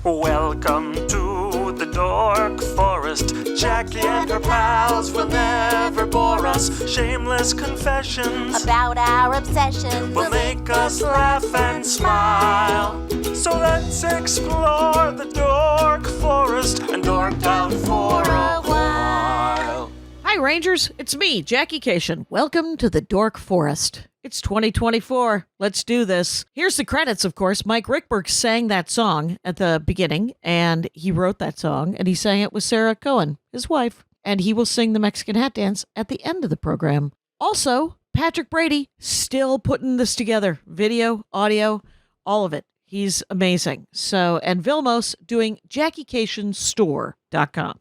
Welcome to the Dork Forest. Jackie and her pals will never bore us. Shameless confessions about our obsession will make us laugh and smile. So let's explore the Dork Forest and dork out for a while. Hi, Rangers. It's me, Jackie Kashian. Welcome to the Dork Forest. It's 2024. Let's do this. Here's the credits, of course. Mike Ruekberg sang that song at the beginning, and he wrote that song, and he sang it with Sarah Cohen, his wife, and he will sing the Mexican hat dance at the end of the program. Also, Patrick Brady, still putting this together. Video, audio, all of it. He's amazing. So, and Vilmos doing JackieKashianStore.com.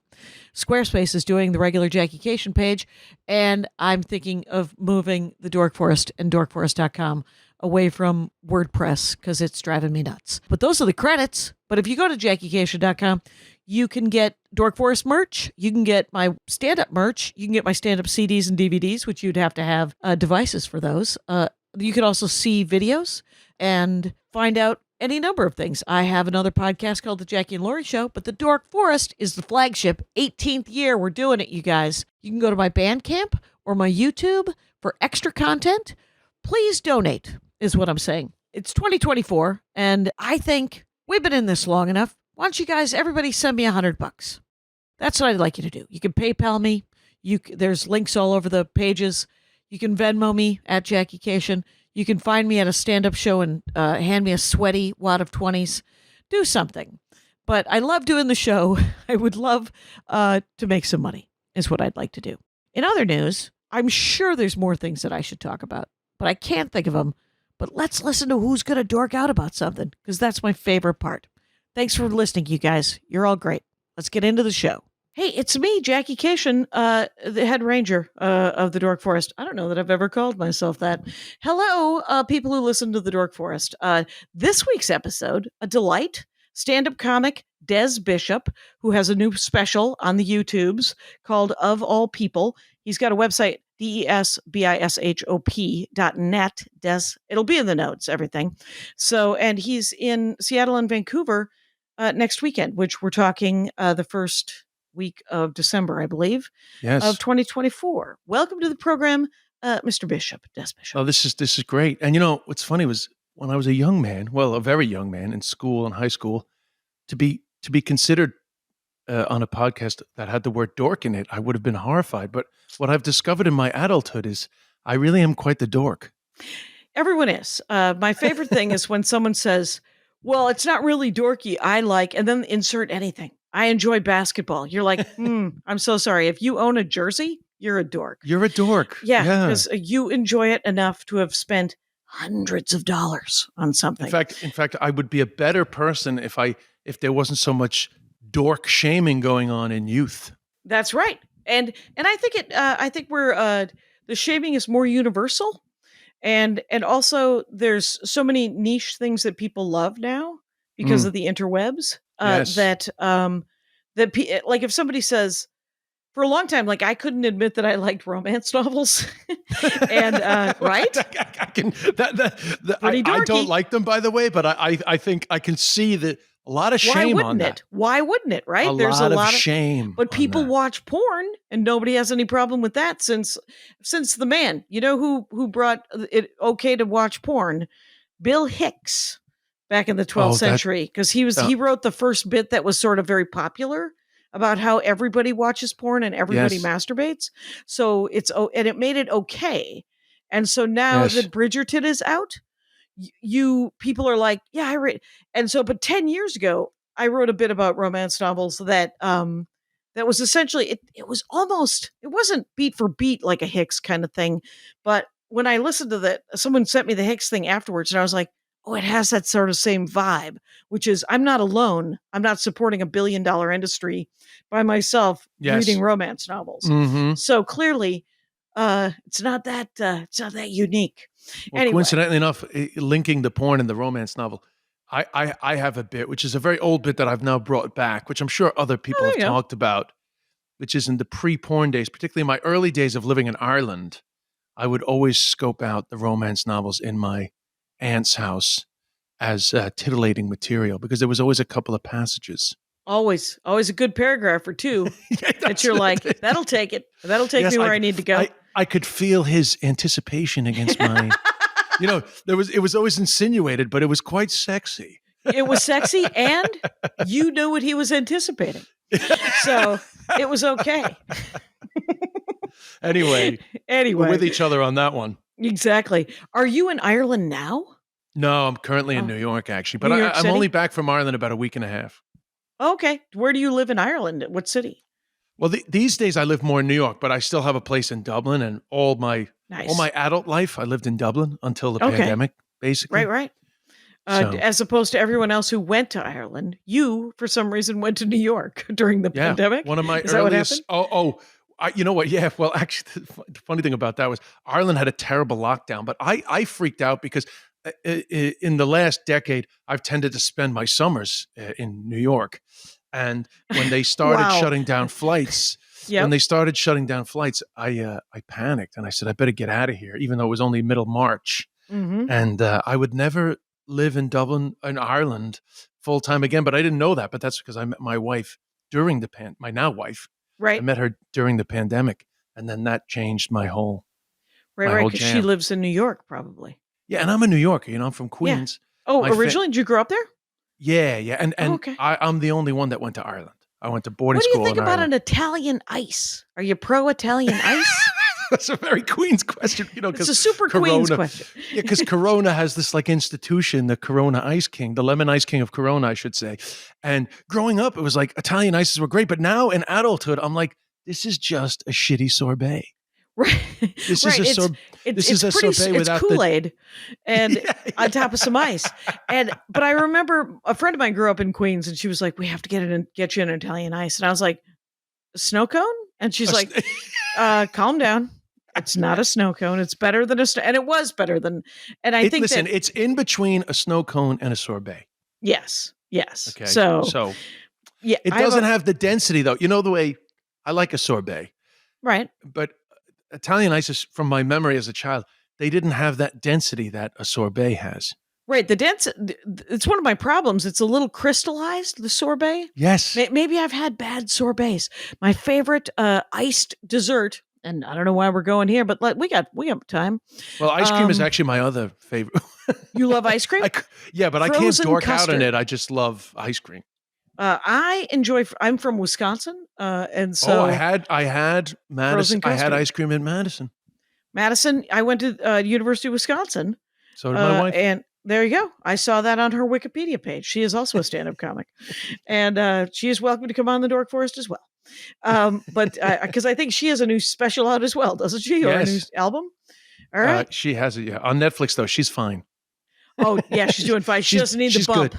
Squarespace is doing the regular Jackie Kashian page, and I'm thinking of moving the Dork Forest and dorkforest.com away from WordPress because it's driving me nuts. But those are the credits. But if you go to JackieKashian.com, you can get Dork Forest merch. You can get my stand-up merch. You can get my stand-up CDs and DVDs, which you'd have to have devices for those. You can also see videos and find out any number of things. I have another podcast called The Jackie and Laurie Show, but the Dork Forest is the flagship. 18th year. We're doing it, you guys. You can go to my Bandcamp or my YouTube for extra content. Please donate, is what I'm saying. It's 2024, and I think we've been in this long enough. Why don't you guys, everybody send me $100? That's what I'd like you to do. You can PayPal me. There's links all over the pages. You can Venmo me at Jackie Kashian. You can find me at a stand-up show and hand me a sweaty wad of 20s. Do something. But I love doing the show. I would love to make some money, is what I'd like to do. In other news, I'm sure there's more things that I should talk about, but I can't think of them. But let's listen to who's going to dork out about something, because that's my favorite part. Thanks for listening, you guys. You're all great. Let's get into the show. Hey, it's me, Jackie Kashian, the head ranger of the Dork Forest. I don't know that I've ever called myself that. Hello, people who listen to the Dork Forest. This week's episode, a delight, stand-up comic Des Bishop, who has a new special on the YouTubes called Of All People. He's got a website, DesBishop.net. Des, it'll be in the notes, everything. So, and he's in Seattle and Vancouver next weekend, which we're talking the first week of December, I believe, of 2024. Welcome to the program, Mr. Bishop, Des Bishop. Oh, this is great. And you know, what's funny was when I was a young man, a very young man in school and high school, to be considered on a podcast that had the word dork in it, I would have been horrified. But what I've discovered in my adulthood is I really am quite the dork. Everyone is. My favorite thing is when someone says, well, it's not really dorky, I like, and then insert anything. I enjoy basketball. You're like, I'm so sorry. If you own a jersey, you're a dork. You're a dork. Yeah, because you enjoy it enough to have spent hundreds of dollars on something. In fact, I would be a better person if there wasn't so much dork shaming going on in youth. That's right. And I think we're the shaming is more universal, and also there's so many niche things that people love now because of the interwebs. Yes. That like if somebody says, for a long time, like I couldn't admit that I liked romance novels, and right? I don't like them, by the way, but I think I can see that a lot of shame on that. Why wouldn't it? Right? There's a lot of shame, but people watch porn, and nobody has any problem with that since the man. You know who brought it okay to watch porn? Bill Hicks. Back in the 12th century, because he wrote the first bit that was sort of very popular about how everybody watches porn and everybody masturbates. So and it made it okay. And so now that Bridgerton is out, people are like, yeah, I read. And so, but 10 years ago, I wrote a bit about romance novels that was essentially, it wasn't beat for beat like a Hicks kind of thing. But when I listened to that, someone sent me the Hicks thing afterwards, and I was like, oh, it has that sort of same vibe, which is I'm not alone. I'm not supporting $1 billion industry by myself reading romance novels. Mm-hmm. So clearly, it's not that unique. Well, anyway. Coincidentally enough, linking the porn and the romance novel, I have a bit, which is a very old bit that I've now brought back, which I'm sure other people have talked about, which is in the pre-porn days, particularly in my early days of living in Ireland. I would always scope out the romance novels in my aunt's house as titillating material because there was always a couple of passages. Always a good paragraph or two Yeah, that you're like, that'll take it. That'll take me where I need to go. I could feel his anticipation against my, it was always insinuated, but it was quite sexy. It was sexy, and you knew what he was anticipating. So it was okay. Anyway, we're with each other on that one. Exactly. Are you in Ireland now? No, I'm currently in New York, actually, but New York I'm City? only back from Ireland about a week and a half. Okay. Where do you live in Ireland? What city? Well, these days I live more in New York, but I still have a place in Dublin, and all my adult life I lived in Dublin until the pandemic, basically. Right. As opposed to everyone else who went to Ireland, you, for some reason, went to New York during the pandemic. One of my Is that what earliest. You know what? Yeah. Well, actually, the funny thing about that was Ireland had a terrible lockdown, but I freaked out because in the last decade I've tended to spend my summers in New York, and when they started shutting down flights. When they started shutting down flights, I panicked and I said, I better get out of here, even though it was only middle March. Mm-hmm. And I would never live in Dublin, in Ireland, full time again. But I didn't know that. But that's because I met my wife during my now wife. Right. I met her during the pandemic, and then that changed my whole. Right. Because she lives in New York, probably. Yeah, and I'm a New Yorker. I'm from Queens. Yeah. Oh, originally, did you grow up there? Yeah. And okay. I'm the only one that went to Ireland. I went to boarding school. What do you think about an Italian ice? Are you pro Italian ice? That's a very Queens question, it's a super Queens question. Yeah, because Corona has this institution, the Corona Ice King, the lemon ice king of Corona, I should say. And growing up, it was like Italian ices were great, but now in adulthood, I'm like, this is just a shitty sorbet. Right. This is a sorbet. It's Kool-Aid and on top of some ice. But I remember a friend of mine grew up in Queens, and she was like, we have to get you an Italian ice. And I was like, a snow cone? And she's like, calm down. It's not a snow cone. It's better than and it was better than, and I think listen, it's in between a snow cone and a sorbet. Yes. Okay. So yeah, it doesn't have the density though. You know the way I like a sorbet. Right. But Italian ices, from my memory as a child, they didn't have that density that a sorbet has. Right. It's one of my problems. It's a little crystallized, the sorbet. Yes. Maybe I've had bad sorbets. My favorite iced dessert, and I don't know why we're going here, but we got time. Well, ice cream is actually my other favorite. You love ice cream? But I can't dork out in it. I just love ice cream. I'm from Wisconsin, and so I had Madison. I had ice cream in Madison. I went to University of Wisconsin. So did my wife. And there you go. I saw that on her Wikipedia page. She is also a stand-up comic, and she is welcome to come on the Dork Forest as well. But because I think she has a new special out as well, doesn't she? Or a new album? All right. She has it. Yeah, on Netflix though. She's fine. Oh yeah, she's doing fine. She doesn't need the bump.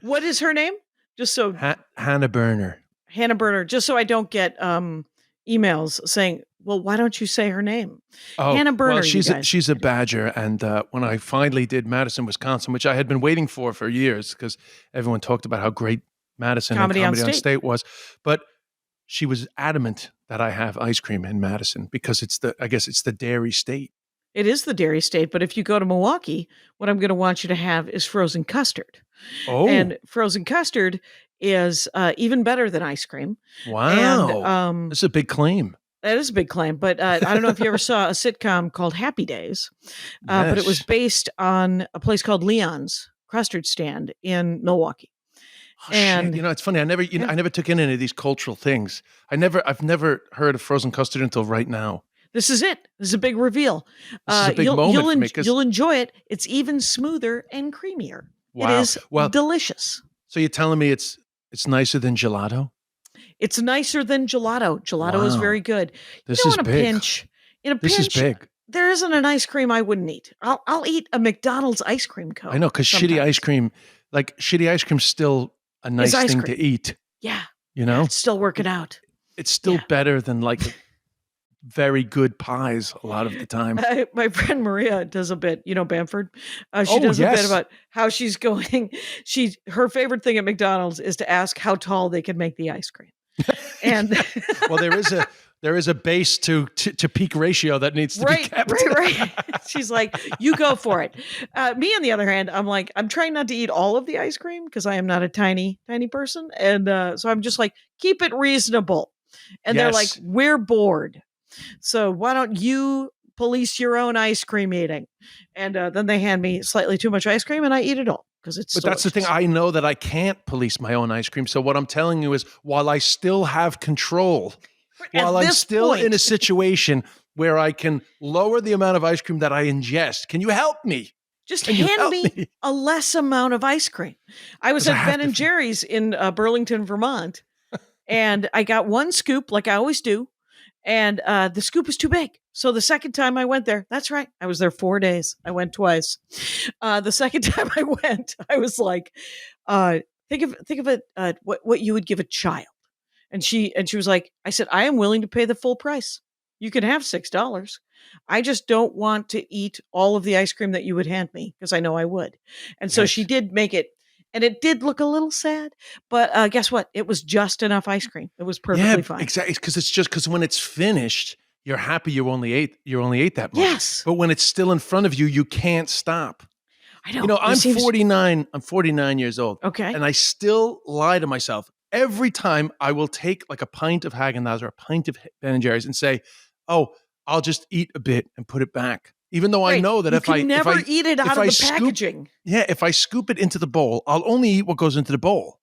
What is her name? Just so Hannah Berner. Hannah Berner. Just so I don't get emails saying, "Well, why don't you say her name?" Oh, Hannah Berner. Well, she's a Badger, and when I finally did Madison, Wisconsin, which I had been waiting for years, because everyone talked about how great Madison Comedy and on State was, but she was adamant that I have ice cream in Madison because I guess it's the dairy state. It is the dairy state, but if you go to Milwaukee, what I'm going to want you to have is frozen custard. Oh. And frozen custard is even better than ice cream. Wow. And, that's a big claim. That is a big claim, but I don't know if you ever saw a sitcom called Happy Days, but it was based on a place called Leon's Custard Stand in Milwaukee. Oh, and shit. It's funny. I never took in any of these cultural things. I've never heard of frozen custard until right now. This is it. This is a big reveal. This is a big moment for me. You'll enjoy it. It's even smoother and creamier. Wow. It is delicious. So you're telling me it's nicer than gelato? It's nicer than gelato. Gelato is very good. This is big. In a pinch, this is big. There isn't an ice cream I wouldn't eat. I'll eat a McDonald's ice cream cone. I know, because shitty ice cream is still a nice thing to eat. Yeah. It's still working out. It's still better than very good pies a lot of the time. My friend Maria does a bit, Bamford. She does a bit about how she's going. Her favorite thing at McDonald's is to ask how tall they can make the ice cream. And well, there is a base to peak ratio that needs to be kept. Right. She's like, you go for it. Me, on the other hand, I'm like, I'm trying not to eat all of the ice cream because I am not a tiny person. And so I'm just like, keep it reasonable. And they're like, Yes. we're bored. So why don't you police your own ice cream eating? And then they hand me slightly too much ice cream and I eat it all because it's But that's the thing. delicious. I know that I can't police my own ice cream. So what I'm telling you is, while I still have control, At while I'm this still point- in a situation where I can lower the amount of ice cream that I ingest, can you help me? Just Can you hand help me me? a less amount of ice cream. I was 'Cause I at have Ben to and Jerry's in Burlington, Vermont, and I got one scoop like I always do, and the scoop was too big. So the second time I went there, that's right, I was there 4 days. I went twice. The second time I went, I was like, think of it, what you would give a child. And she was like, I said, I am willing to pay the full price. You can have $6. I just don't want to eat all of the ice cream that you would hand me because I know I would. And so she Yes. did make it, and it did look a little sad, but guess what? It was just enough ice cream. It was perfectly fine. Exactly. Because when it's finished, you're happy you only ate that much. Yes. But when it's still in front of you, you can't stop. I know. You know, There I'm seems- 49. I'm 49 years old. Okay. And I still lie to myself. Every time I will take like a pint of Haagen-Dazs or a pint of Ben and Jerry's and say, "Oh, I'll just eat a bit and put it back." Even though I Right. know that you if I can never if I, eat it if out I of the scoop- packaging. yeah, if I scoop it into the bowl, I'll only eat what goes into the bowl.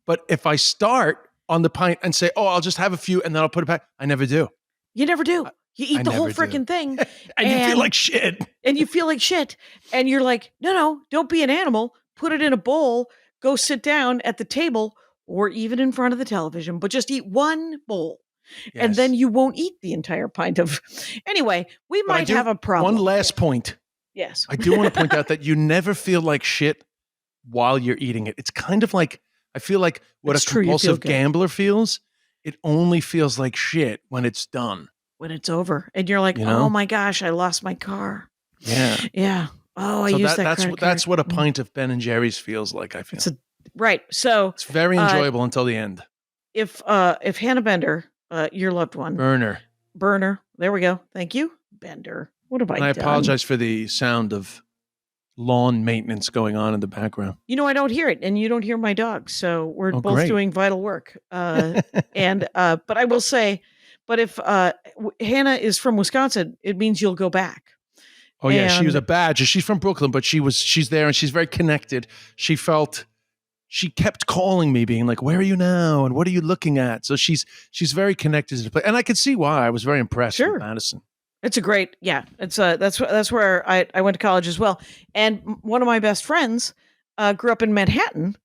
But if I start on the pint and say, "Oh, I'll just have a few and then I'll put it back," I never do. You never do. You eat I the whole never do. freaking thing. And you feel like shit. And you feel like shit. And you're like, no, don't be an animal. Put it in a bowl. Go sit down at the table or even in front of the television, but just eat one bowl. And Yes. then you won't eat the entire pint of. Anyway, we But I might do- have a problem. One last point. Yes. I do want to point out that you never feel like shit while you're eating it. It's kind of like, I feel like what It's a true, you feel compulsive good. gambler feels. It only feels like shit when it's done. When it's over. And you're like, You know? oh my gosh, I lost my car. Yeah. Yeah. Oh, I So used that that's credit that's card. what a pint of Ben and Jerry's feels like, I feel. It's right. So It's very enjoyable until the end. if Hannah Bender, your loved one, Burner, there we go. Thank you. Bender. What have I And I done? apologize for the sound of lawn maintenance going on in the background. You know, I don't hear it, and you don't hear my dog, so we're Oh, both great. doing vital work. But I will say, but if Hannah is from Wisconsin, it means you'll go back. Oh yeah, she was And- a Badger. She's from Brooklyn, but she's there and she's very connected. She kept calling me, being like, "Where are you now? And what are you looking at?" So she's very connected to the place, and I could see why. I was very impressed Sure. with Madison. It's a great, yeah. It's that's where I went to college as well. And one of my best friends grew up in Manhattan,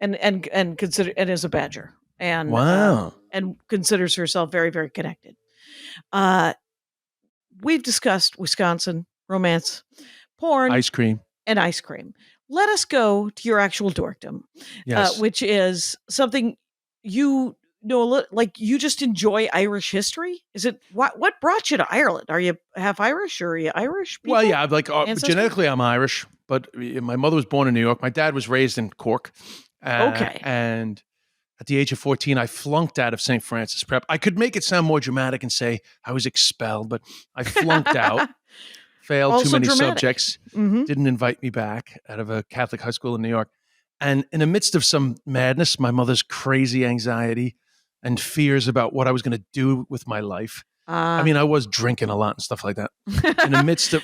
and is a Badger, and Wow. and considers herself very, very connected. We've discussed Wisconsin, romance, porn, Ice cream. and ice cream. Let us go to your actual dorkdom, Yes. which is something you know a little, like you just enjoy Irish history. Is it what brought you to Ireland? Are you half Irish or are you Irish? Well, people? yeah, I'm like Ancestry? genetically, I'm Irish, but my mother was born in New York. My dad was raised in Cork. Okay. And at the age of 14, I flunked out of St. Francis Prep. I could make it sound more dramatic and say I was expelled, but I flunked out, failed Also too many dramatic. subjects, Mhm. didn't invite me back out of a Catholic high school in New York. And in the midst of some madness, my mother's crazy anxiety and fears about what I was going to do with my life. I mean, I was drinking a lot and stuff like that. In the midst of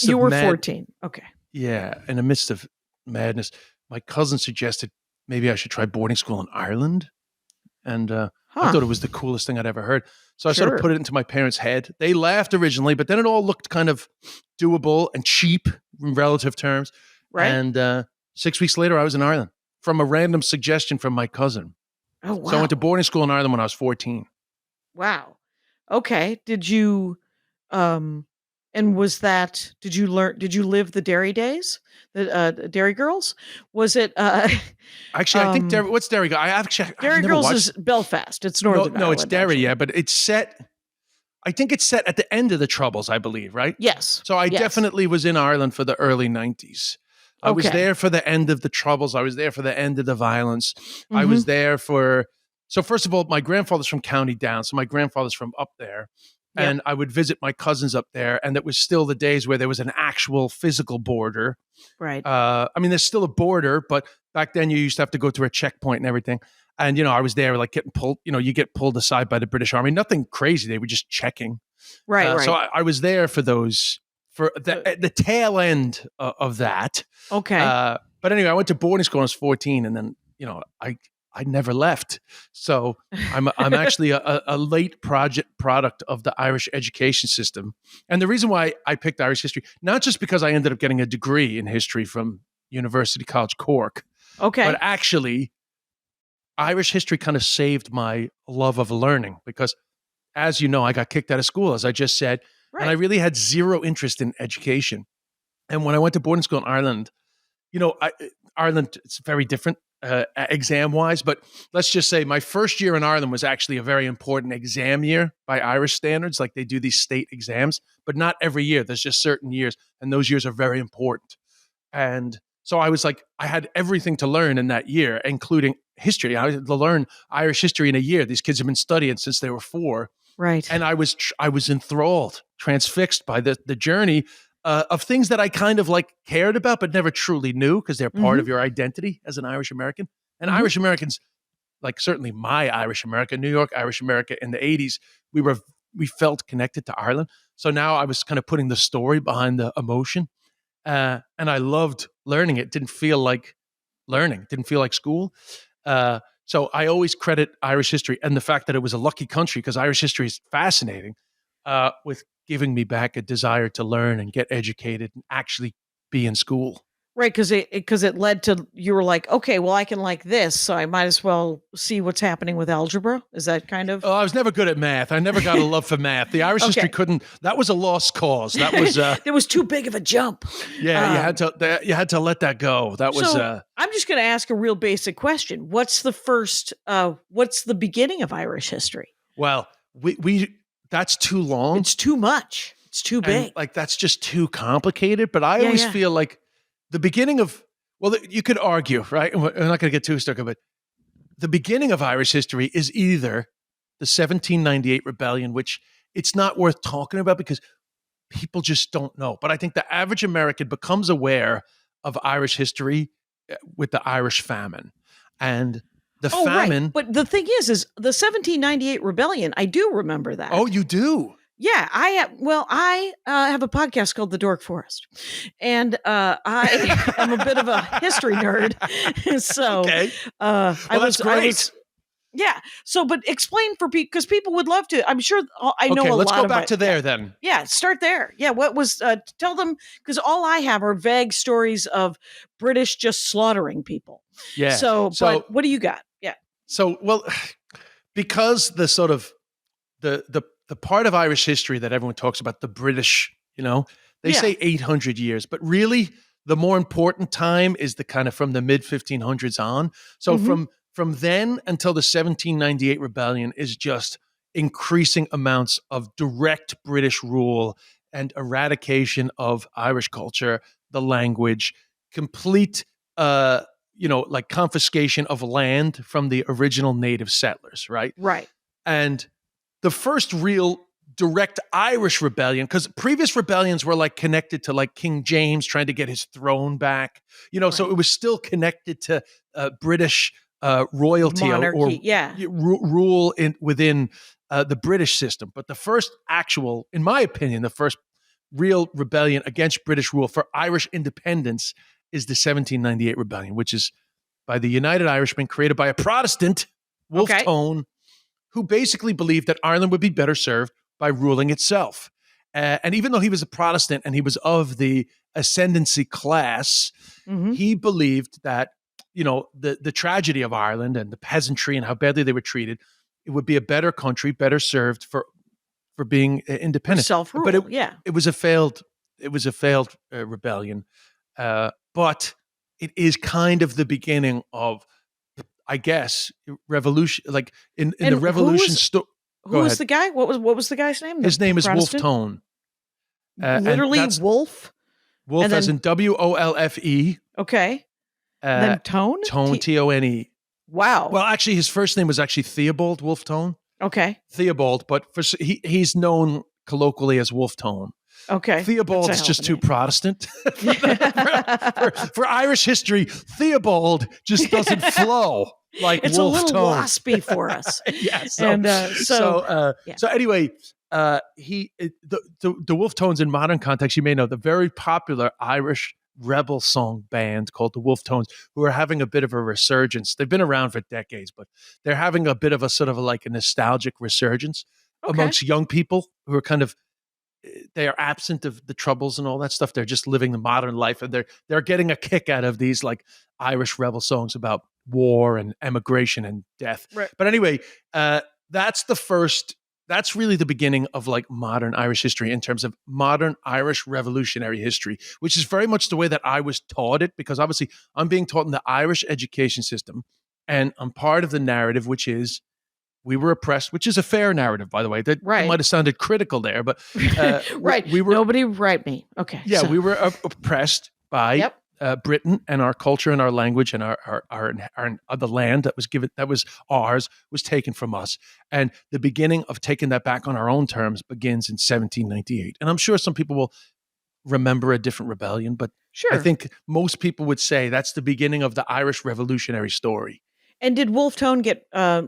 you were mad- 14. Okay. yeah, in the midst of madness, my cousin suggested maybe I should try boarding school in Ireland. And I Huh. thought it was the coolest thing I'd ever heard. So I sort Sure. of put it into my parents' head. They laughed originally, but then it all looked kind of doable and cheap in relative terms. Right. And 6 weeks later, I was in Ireland from a random suggestion from my cousin. Oh wow. So I went to boarding school in Ireland when I was 14. Wow. Okay. Did you and was that did you live the dairy days? The Dairy Girls? Was it Actually, I think Um, Derry, what's Derry? I've Dairy never Girls watched- is Belfast. It's no, Northern no, it's Ireland, Derry, actually. yeah, but it's set. I think it's set at the end of the Troubles, I believe, right? Yes. So I Yes. definitely was in Ireland for the early 90s. I was Okay. there for the end of the Troubles. I was there for the end of the violence. I Mm-hmm. was there for So first of all, my grandfather's from County Down. So my grandfather's from up there. Yeah. And I would visit my cousins up there. And it was still the days where there was an actual physical border. Right. I mean, there's still a border, but back then you used to have to go to a checkpoint and everything. And, I was there like getting pulled, you get pulled aside by the British Army. Nothing crazy. They were just checking. Right. So I was there for those, for the tail end of that. Okay. But anyway, I went to boarding school when I was 14, and then, I never left. So I'm actually a late product of the Irish education system. And the reason why I picked Irish history, not just because I ended up getting a degree in history from University College Cork, okay. but actually Irish history kind of saved my love of learning because, as you know, I got kicked out of school, as I just said, and I really had zero interest in education. And when I went to boarding school in Ireland, Ireland, it's very different exam-wise, but let's just say my first year in Ireland was actually a very important exam year by Irish standards. Like they do these state exams, but not every year. There's just certain years, and those years are very important. And so I was like, I had everything to learn in that year, including history. I had to learn Irish history in a year. These kids have been studying since they were 4. Right. And I was enthralled, transfixed by the journey of things that I kind of like cared about, but never truly knew because they're part of your identity as an Irish American. And Irish Americans, like certainly my Irish America, New York Irish America in the 80s, we felt connected to Ireland. So now I was kind of putting the story behind the emotion. And I loved learning it. Didn't feel like learning, didn't feel like school. So I always credit Irish history and the fact that it was a lucky country because Irish history is fascinating with giving me back a desire to learn and get educated and actually be in school. Right, because it led to, you were like, okay, well, I can like this, so I might as well see what's happening with algebra. Is that kind of? Oh, I was never good at math. I never got a love for math. The Irish history couldn't. That was a lost cause. That was. There was too big of a jump. Yeah, you had to let that go. That was. So I'm just going to ask a real basic question. What's the beginning of Irish history? Well, we that's too long. It's too much. It's too big. Like that's just too complicated. But I always feel like the beginning of, well, you could argue, right? I'm not going to get too stuck on it. The beginning of Irish history is either the 1798 rebellion, which it's not worth talking about because people just don't know. But I think the average American becomes aware of Irish history with the Irish famine. And the famine. Right. But the thing is the 1798 rebellion, I do remember that. Oh, you do? Yeah, I have a podcast called The Dork Forest, and I am a bit of a history nerd. So, okay. That's great. Yeah. So, but explain for people because people would love to. I'm sure I know. Okay, let's go back about, to there then. Yeah, start there. Yeah, what was? Tell them because all I have are vague stories of British just slaughtering people. Yeah. So but what do you got? Yeah. So, well, because the sort of the part of Irish history that everyone talks about, the British, they say 800 years, but really the more important time is the kind of from the mid 1500s on. So from then until the 1798 rebellion is just increasing amounts of direct British rule and eradication of Irish culture, the language, complete, like confiscation of land from the original native settlers, right? Right. And the first real direct Irish rebellion, because previous rebellions were like connected to like King James trying to get his throne back, so it was still connected to British royalty monarchy, rule within the British system. But the first actual, in my opinion, the first real rebellion against British rule for Irish independence is the 1798 rebellion, which is by the United Irishmen created by a Protestant, Wolfe Tone, who basically believed that Ireland would be better served by ruling itself. And even though he was a Protestant and he was of the ascendancy class, he believed that, the tragedy of Ireland and the peasantry and how badly they were treated, it would be a better country, better served for being independent. Self-rule, but it was a failed rebellion. But it is kind of the beginning of, I guess, revolution, like in the revolution story. Who was the guy? What was the guy's name? His name is Wolfe Tone. Literally Wolf? Wolf as in WOLFE. Okay. Then Tone? Tone, Tone. Wow. Well, actually, his first name was actually Theobald Wolfe Tone. Okay. Theobald, but he's known colloquially as Wolfe Tone. Okay. Theobald is just too Protestant. for Irish history, Theobald just doesn't flow like it's Wolfe a little Tone. waspy for us. Yeah. So Anyway, the Wolfe Tones in modern context, you may know the very popular Irish rebel song band called the Wolfe Tones, who are having a bit of a resurgence. They've been around for decades, but they're having a bit of a sort of like a nostalgic resurgence amongst young people who are kind of, they are absent of the troubles and all that stuff. They're just living the modern life, and they're getting a kick out of these like Irish rebel songs about war and emigration and death. Right. But anyway, that's really the beginning of like modern Irish history in terms of modern Irish revolutionary history, which is very much the way that I was taught it, because obviously I'm being taught in the Irish education system, and I'm part of the narrative, which is we were oppressed, which is a fair narrative, by the way. That might have sounded critical there, but right. We were, nobody write me. Okay. Yeah, we were oppressed by Britain, and our culture and our language and our the land that was ours was taken from us. And the beginning of taking that back on our own terms begins in 1798. And I'm sure some people will remember a different rebellion, but I think most people would say that's the beginning of the Irish revolutionary story. And did Wolfe Tone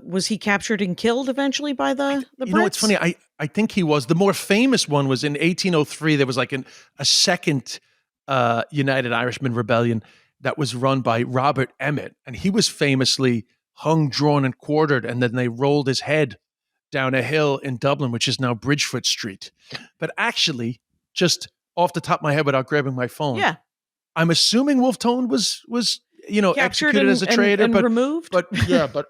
was he captured and killed eventually by the Brits? You know, it's funny. I think he was. The more famous one was in 1803. There was like a second United Irishman rebellion that was run by Robert Emmet. And he was famously hung, drawn, and quartered. And then they rolled his head down a hill in Dublin, which is now Bridgefoot Street. But actually, just off the top of my head without grabbing my phone, I'm assuming Wolfe Tone was captured executed as a traitor, and but removed. But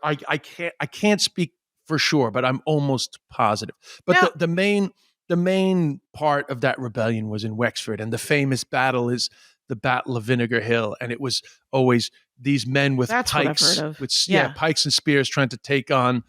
I can't speak for sure, but I'm almost positive. But the main part of that rebellion was in Wexford, and the famous battle is the Battle of Vinegar Hill, and it was always these men with pikes, pikes and spears trying to take on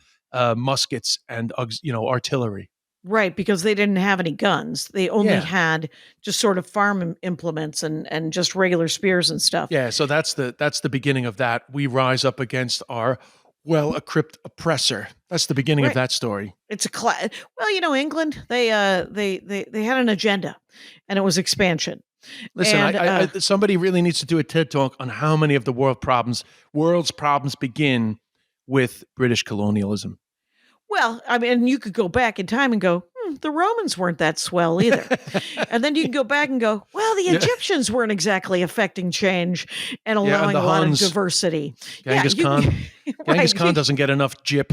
muskets and artillery. Right, because they didn't have any guns. They only had just sort of farm implements and just regular spears and stuff. Yeah, so that's the beginning of that. We rise up against our well-equipped oppressor. That's the beginning of that story. It's England, they had an agenda, and it was expansion. Listen, somebody really needs to do a TED Talk on how many of the world's problems begin with British colonialism. Well, I mean, you could go back in time and go, the Romans weren't that swell either. And then you can go back and go, well, the Egyptians weren't exactly affecting change and allowing a lot of diversity. Genghis Khan. Genghis Khan doesn't get enough jip.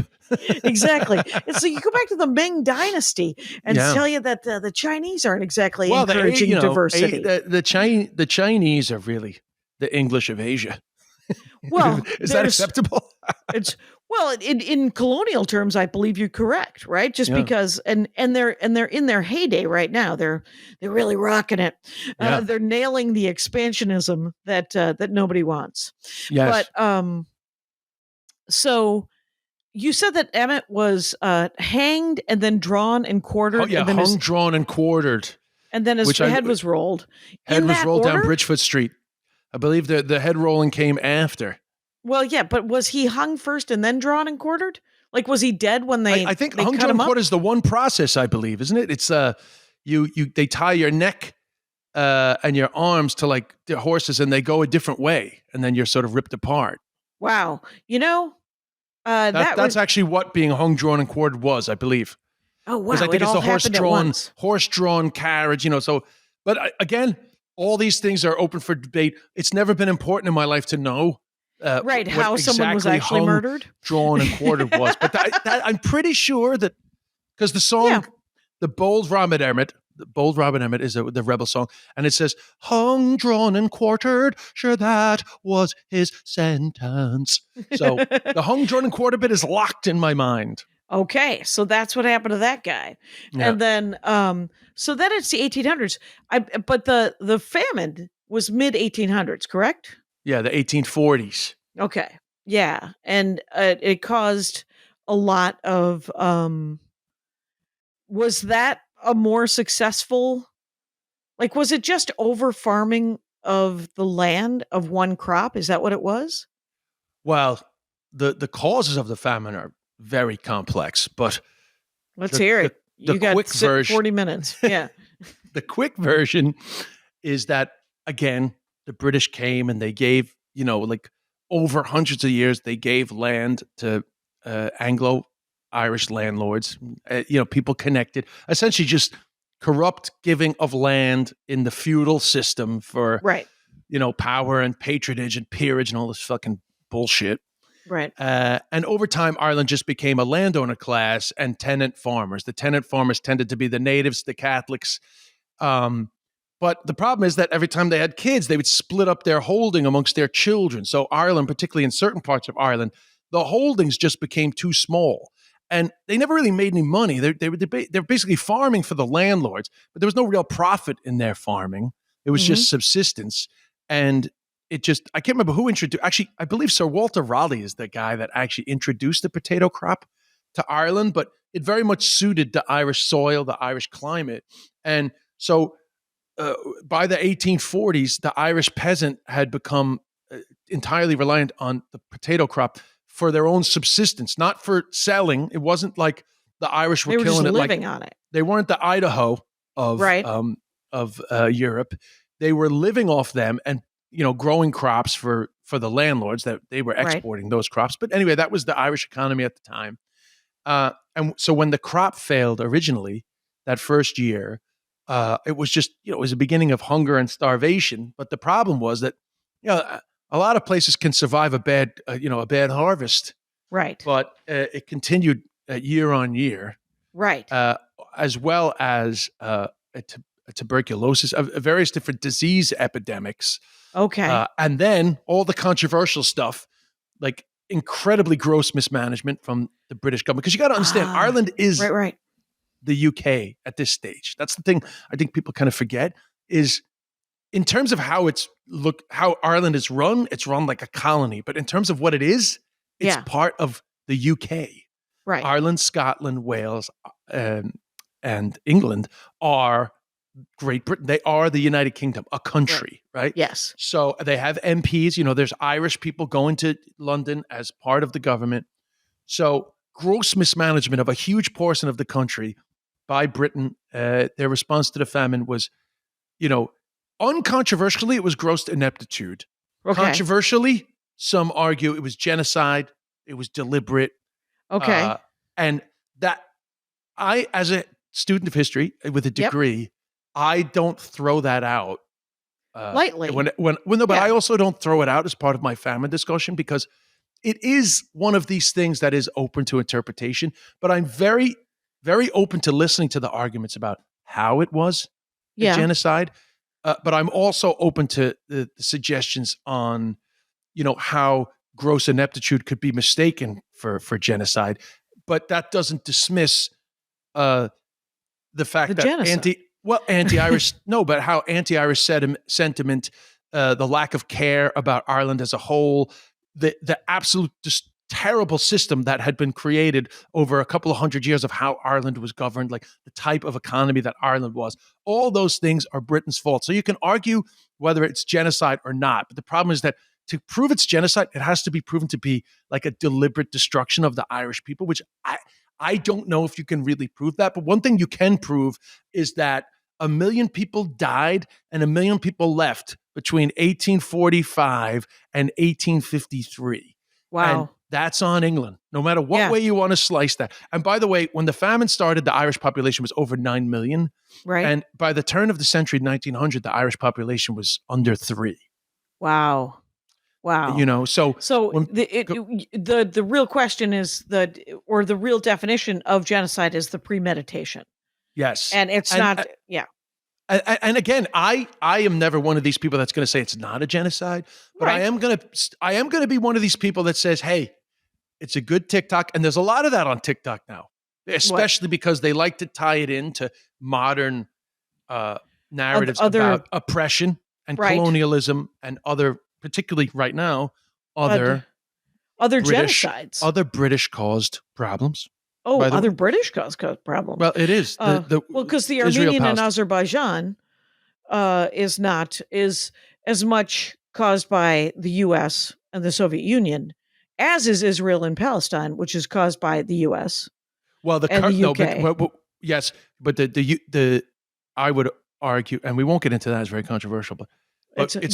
Exactly. And so you go back to the Ming Dynasty and tell you that the Chinese aren't exactly encouraging diversity. The Chinese are really the English of Asia. Well, is that acceptable? In colonial terms, I believe you're correct, right? Just because, and they're in their heyday right now. They're really rocking it. They're nailing the expansionism that nobody wants. Yes. But so you said that Emmett was hanged and then drawn and quartered. Oh yeah, and then hung, drawn, and quartered. And then his head was rolled. Head was rolled down Bridgefoot Street. I believe the head rolling came after. Well, yeah, but was he hung first and then drawn and quartered? Like, was he dead when they? I think hung, drawn, and quartered is the one process, I believe, isn't it? It's they tie your neck and your arms to like the horses, and they go a different way, and then you're sort of ripped apart. Wow, that's actually what being hung, drawn, and quartered was, I believe. Oh wow! Because I think it's the horse-drawn carriage, So, but again, all these things are open for debate. It's never been important in my life to know. How someone was actually hung, murdered, drawn, and quartered was, but I'm pretty sure that because the song, the Bold Robin Emmett is the rebel song, and it says hung, drawn, and quartered. Sure, that was his sentence. So the hung, drawn, and quartered bit is locked in my mind. Okay, so that's what happened to that guy, and then so then it's the 1800s. But the famine was mid 1800s, correct? Yeah, the 1840s. Okay. Yeah. And it caused a lot of, was that a more successful, like, was it just over farming of the land of one crop? Is that what it was? Well, the causes of the famine are very complex, but Let's the- hear it. the You got quick version- 40 minutes. Yeah. the quick version is that, again, the British came and they gave, like over hundreds of years, they gave land to Anglo-Irish landlords, people connected, essentially just corrupt giving of land in the feudal system for, Right. Power and patronage and peerage and all this fucking bullshit. Right. And over time, Ireland just became a landowner class and tenant farmers. The tenant farmers tended to be the natives, the Catholics. But the problem is that every time they had kids, they would split up their holding amongst their children. So Ireland, particularly in certain parts of Ireland, the holdings just became too small. And they never really made any money. They're basically farming for the landlords, but there was no real profit in their farming. It was just subsistence. And I can't remember who introduced, actually, I believe Sir Walter Raleigh is the guy that actually introduced the potato crop to Ireland, but it very much suited the Irish soil, the Irish climate. And so by the 1840s, the Irish peasant had become entirely reliant on the potato crop for their own subsistence, not for selling. It wasn't like the Irish were They were killing just it. living on it. They weren't the Idaho of Europe. They were living off them and growing crops for the landlords that they were exporting those crops. But anyway, that was the Irish economy at the time. And so when the crop failed originally that first year, it was just it was a beginning of hunger and starvation. But the problem was that a lot of places can survive a bad harvest, Right. but it continued year on year, Right. as well as tuberculosis, various different disease epidemics. Okay. And then all the controversial stuff, like incredibly gross mismanagement from the British government. Because you got to understand, Ireland is right. the UK at this stage. That's the thing I think people kind of forget is in terms of how Ireland is run, it's run like a colony. But in terms of what it is, it's part of the UK. Right. Ireland, Scotland, Wales, and England are Great Britain. They are the United Kingdom, a country, right? Yes. So they have MPs. There's Irish people going to London as part of the government. So gross mismanagement of a huge portion of the country by Britain. Their response to the famine was, uncontroversially, it was gross ineptitude. Okay. Controversially, some argue it was genocide. It was deliberate. Okay. And that as a student of history with a degree, I don't throw that out lightly. But I also don't throw it out as part of my famine discussion because it is one of these things that is open to interpretation. But I'm very, very open to listening to the arguments about how it was a genocide. But I'm also open to the suggestions on, how gross ineptitude could be mistaken for genocide. But that doesn't dismiss the fact that genocide. anti-Irish, no, but how anti-Irish sentiment, the lack of care about Ireland as a whole, the absolute just terrible system that had been created over a couple of hundred years of how Ireland was governed, like the type of economy that Ireland was. All those things are Britain's fault. So you can argue whether it's genocide or not. But the problem is that to prove it's genocide, it has to be proven to be like a deliberate destruction of the Irish people, which I don't know if you can really prove that. But one thing you can prove is that 1 million people died and 1 million people left between 1845 and 1853. Wow. And that's on England, no matter what way you want to slice that. And by the way, when the famine started, the Irish population was over 9 million. Right. And by the turn of the century, 1900, the Irish population was under 3. Wow. So the real question is the real definition of genocide is the premeditation. Yes. And it's not. And again, I am never one of these people that's going to say it's not a genocide, but I am going to be one of these people that says, hey, it's a good TikTok. And there's a lot of that on TikTok now, especially because they like to tie it into modern narratives about oppression and colonialism and other, particularly right now, other genocides, other British caused problems. Oh, other British caused problems. Well, it is. Because the Armenian and Azerbaijan is as much caused by the U.S. and the Soviet Union as is Israel and Palestine, which is caused by the U.S. Well, and the UK. Yes, but the I would argue, and we won't get into that. It's very controversial, but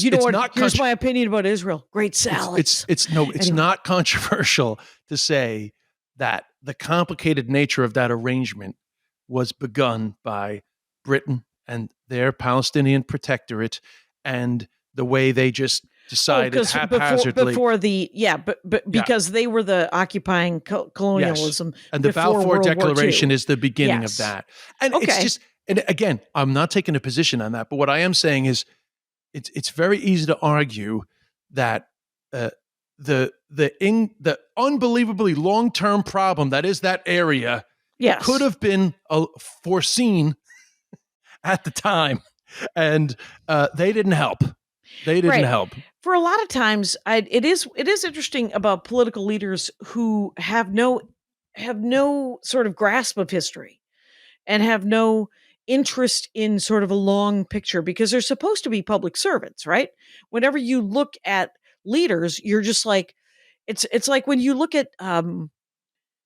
you know what? Here's my opinion about Israel. Great salads. It's Anyway. not controversial to say that the complicated nature of that arrangement was begun by Britain and their Palestinian protectorate, and the way they just decided haphazardly because they were the occupying colonialism. Yes. And the Balfour Declaration is the beginning of that. And Okay. it's just, and again, I'm not taking a position on that, but what I am saying is it's very easy to argue that the unbelievably long-term problem that is that area could have been foreseen at the time, and they didn't help. They didn't help. For a lot of times, it is interesting about political leaders who have no sort of grasp of history and have no interest in sort of a long picture, because they're supposed to be public servants, right? Whenever you look at leaders, you're just like, it's like when you look at and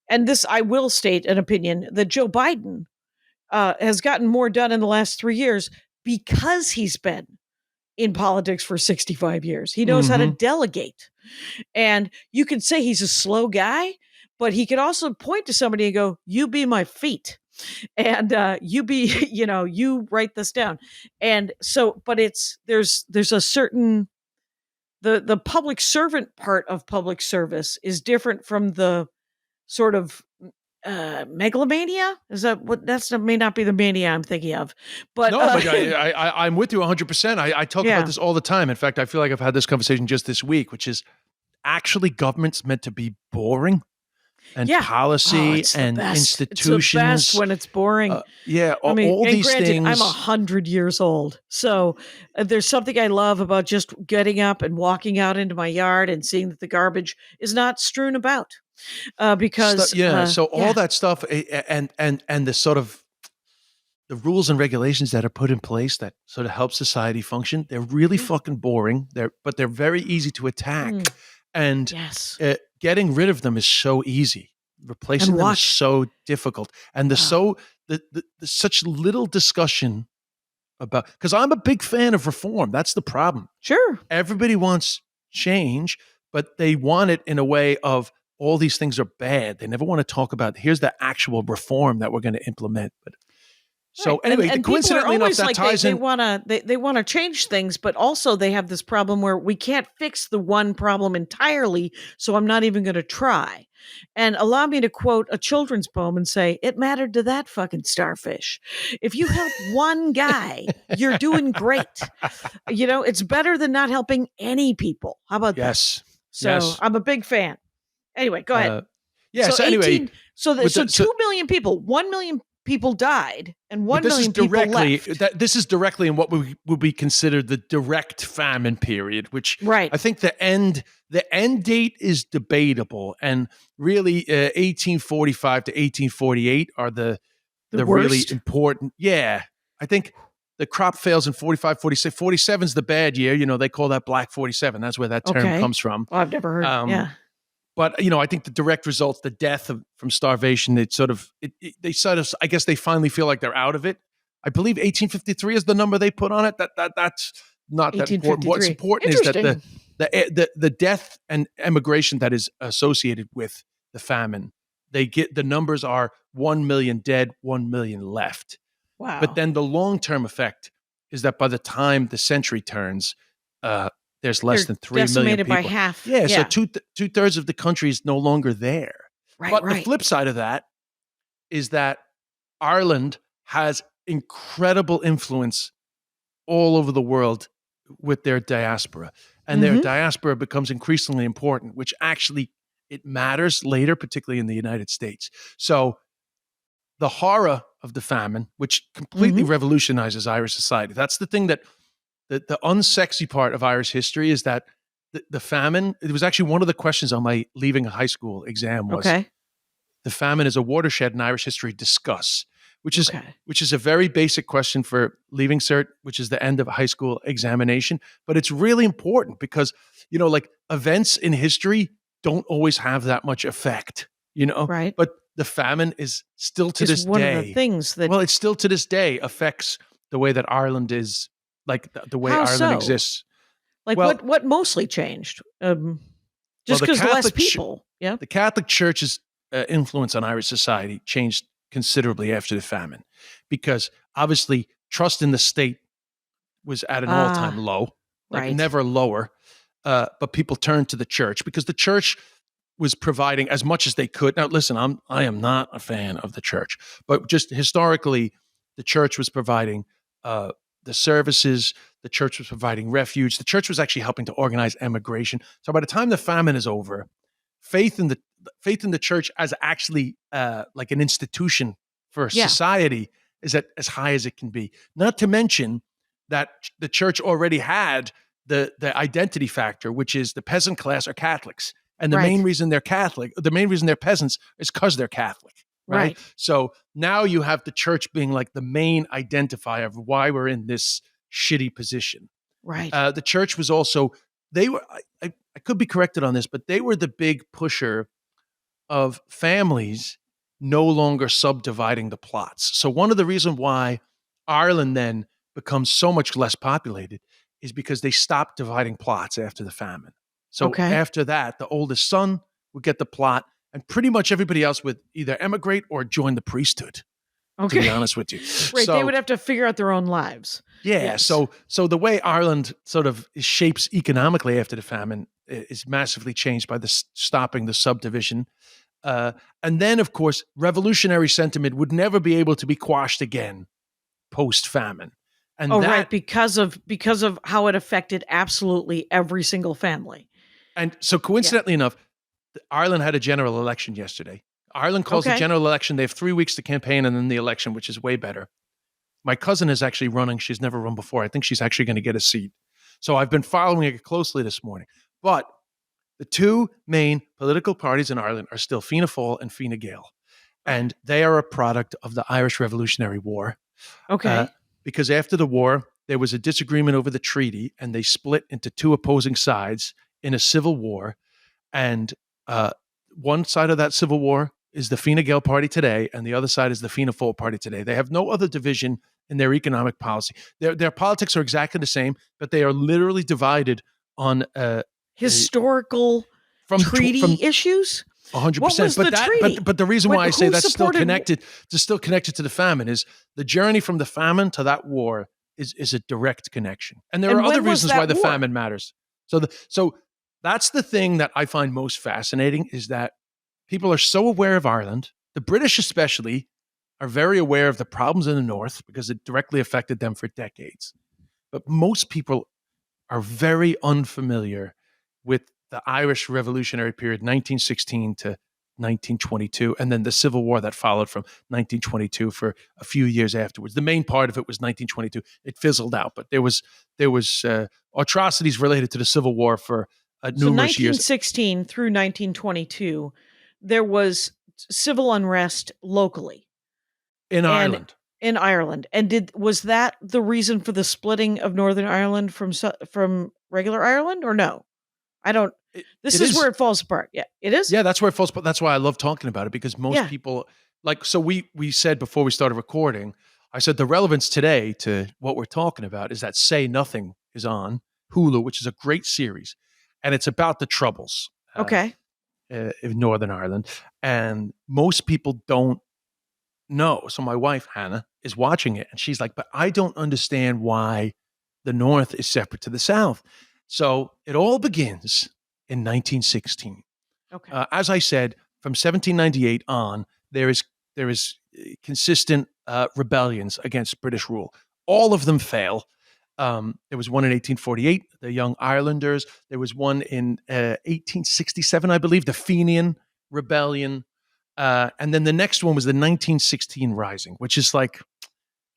this, I will state an opinion that Joe Biden has gotten more done in the last 3 years because he's been in politics for 65 years. He knows how to delegate. And you could say he's a slow guy, but he could also point to somebody and go, you be my feet. And you be, you write this down. And so, but there's a certain, the public servant part of public service is different from the sort of megalomania. Is that what? May not be the mania I'm thinking of, but no. But I'm with you 100%. I talk about this all the time. In fact, I feel like I've had this conversation just this week, which is actually government's meant to be boring, and policy and institutions. It's the best when it's boring. All these things. I'm 100 years old, so there's something I love about just getting up and walking out into my yard and seeing that the garbage is not strewn about. Because all that stuff and the sort of the rules and regulations that are put in place that sort of help society function, they're really fucking boring. But they're very easy to attack, and getting rid of them is so easy. Replacing them is so difficult, and such little discussion about, because I'm a big fan of reform. That's the problem. Sure, everybody wants change, but they want it in a way of, all these things are bad. They never want to talk about, here's the actual reform that we're going to implement. But so anyway, and coincidentally enough, that ties in. They want to change things, but also they have this problem where we can't fix the one problem entirely. So I'm not even going to try. And allow me to quote a children's poem and say, it mattered to that fucking starfish. If you help one guy, you're doing great. It's better than not helping any people. How about that? So I'm a big fan. Anyway, go ahead. So 2 million people, 1 million people died, and 1 million people left. This is directly in what would be considered the direct famine period, which I think the end date is debatable, and really 1845 to 1848 are the really important. Yeah, I think the crop fails in 45, 46. 47 is the bad year. They call that Black 47. That's where that term comes from. Well, I've never heard. But I think the direct results, the death from starvation, they I guess they finally feel like they're out of it. I believe 1853 is the number they put on it. That's not that important. What's important is that the death and emigration that is associated with the famine, the numbers are 1 million dead, 1 million left. Wow. But then the long-term effect is that by the time the century turns, there's less than 3 million people. By half. So two-thirds of the country is no longer there. But the flip side of that is that Ireland has incredible influence all over the world with their diaspora. And their diaspora becomes increasingly important, which actually it matters later, particularly in the United States. So the horror of the famine, which completely revolutionizes Irish society. That's the thing that the unsexy part of Irish history is that the famine, it was actually one of the questions on my leaving high school exam was, the famine is a watershed in Irish history, discuss, which is a very basic question for leaving cert, which is the end of a high school examination. But it's really important because, like, events in history don't always have that much effect, Right. But the famine is still to Is this one day. of the things that. Well, it's still to this day affects the way that Ireland is, like the way How Ireland so? exists. Like Well, what mostly changed? Just the because less Catholic people. Yeah. The Catholic Church's influence on Irish society changed considerably after the famine, because obviously trust in the state was at an all-time low, like right. never lower. But people turned to the church because the church was providing as much as they could. Now, listen, I am not a fan of the church, but just historically, the church was providing the services. The church was providing refuge. The church was actually helping to organize emigration. So by the time the famine is over, faith in the church as actually like an institution for society is at as high as it can be. Not to mention that the church already had the identity factor, which is the peasant class are Catholics. And the main reason they're Catholic, the main reason they're peasants is because they're Catholic. Right. So now you have the church being like the main identifier of why we're in this shitty position. Right. The church was also, they were, I could be corrected on this, but they were the big pusher of families no longer subdividing the plots. So one of the reasons why Ireland then becomes so much less populated is because they stopped dividing plots after the famine. So after that, the oldest son would get the plot, and pretty much everybody else would either emigrate or join the priesthood. To be honest with you, right? So, they would have to figure out their own lives. Yeah. Yes. So the way Ireland sort of shapes economically after the famine is massively changed by the stopping the subdivision, and then of course revolutionary sentiment would never be able to be quashed again post famine. And right, because of how it affected absolutely every single family. And so coincidentally enough, Ireland had a general election yesterday. Ireland calls the general election. They have 3 weeks to campaign and then the election, which is way better. My cousin is actually running. She's never run before. I think she's actually going to get a seat. So I've been following it closely this morning. But the two main political parties in Ireland are still Fianna Fáil and Fine Gael. And they are a product of the Irish Revolutionary War. Because after the war, there was a disagreement over the treaty, and they split into two opposing sides in a civil war. And one side of that civil war is the Fine Gael party today, and the other side is the Fianna Fáil party today. They have no other division in their economic policy. Their politics are exactly the same, but they are literally divided on historical treaty issues. 100%. But the reason why I say that's still connected to the famine is the journey from the famine to that war is a direct connection. And there are other reasons why the famine matters. So that's the thing that I find most fascinating, is that people are so aware of Ireland. The British especially are very aware of the problems in the north because it directly affected them for decades. But most people are very unfamiliar with the Irish Revolutionary period, 1916 to 1922, and then the Civil War that followed from 1922 for a few years afterwards. The main part of it was 1922. It fizzled out, but there was atrocities related to the Civil War for numerous years. 1916 through 1922, there was civil unrest locally in Ireland. And was that the reason for the splitting of Northern Ireland from regular Ireland, or no? I don't. This is where it falls apart. Yeah, it is. Yeah, that's where it falls apart. That's why I love talking about it, because most people, like, so we said before we started recording, I said the relevance today to what we're talking about is that Say Nothing is on Hulu, which is a great series, and it's about the Troubles. In Northern Ireland, and most people don't know. So my wife Hannah is watching it, and she's like, "But I don't understand why the North is separate to the South." So it all begins in 1916. As I said, from 1798 on, there is consistent rebellions against British rule. All of them fail. There was one in 1848, the Young Irelanders. There was one in 1867, I believe, the Fenian Rebellion. And then the next one was the 1916 Rising, which is like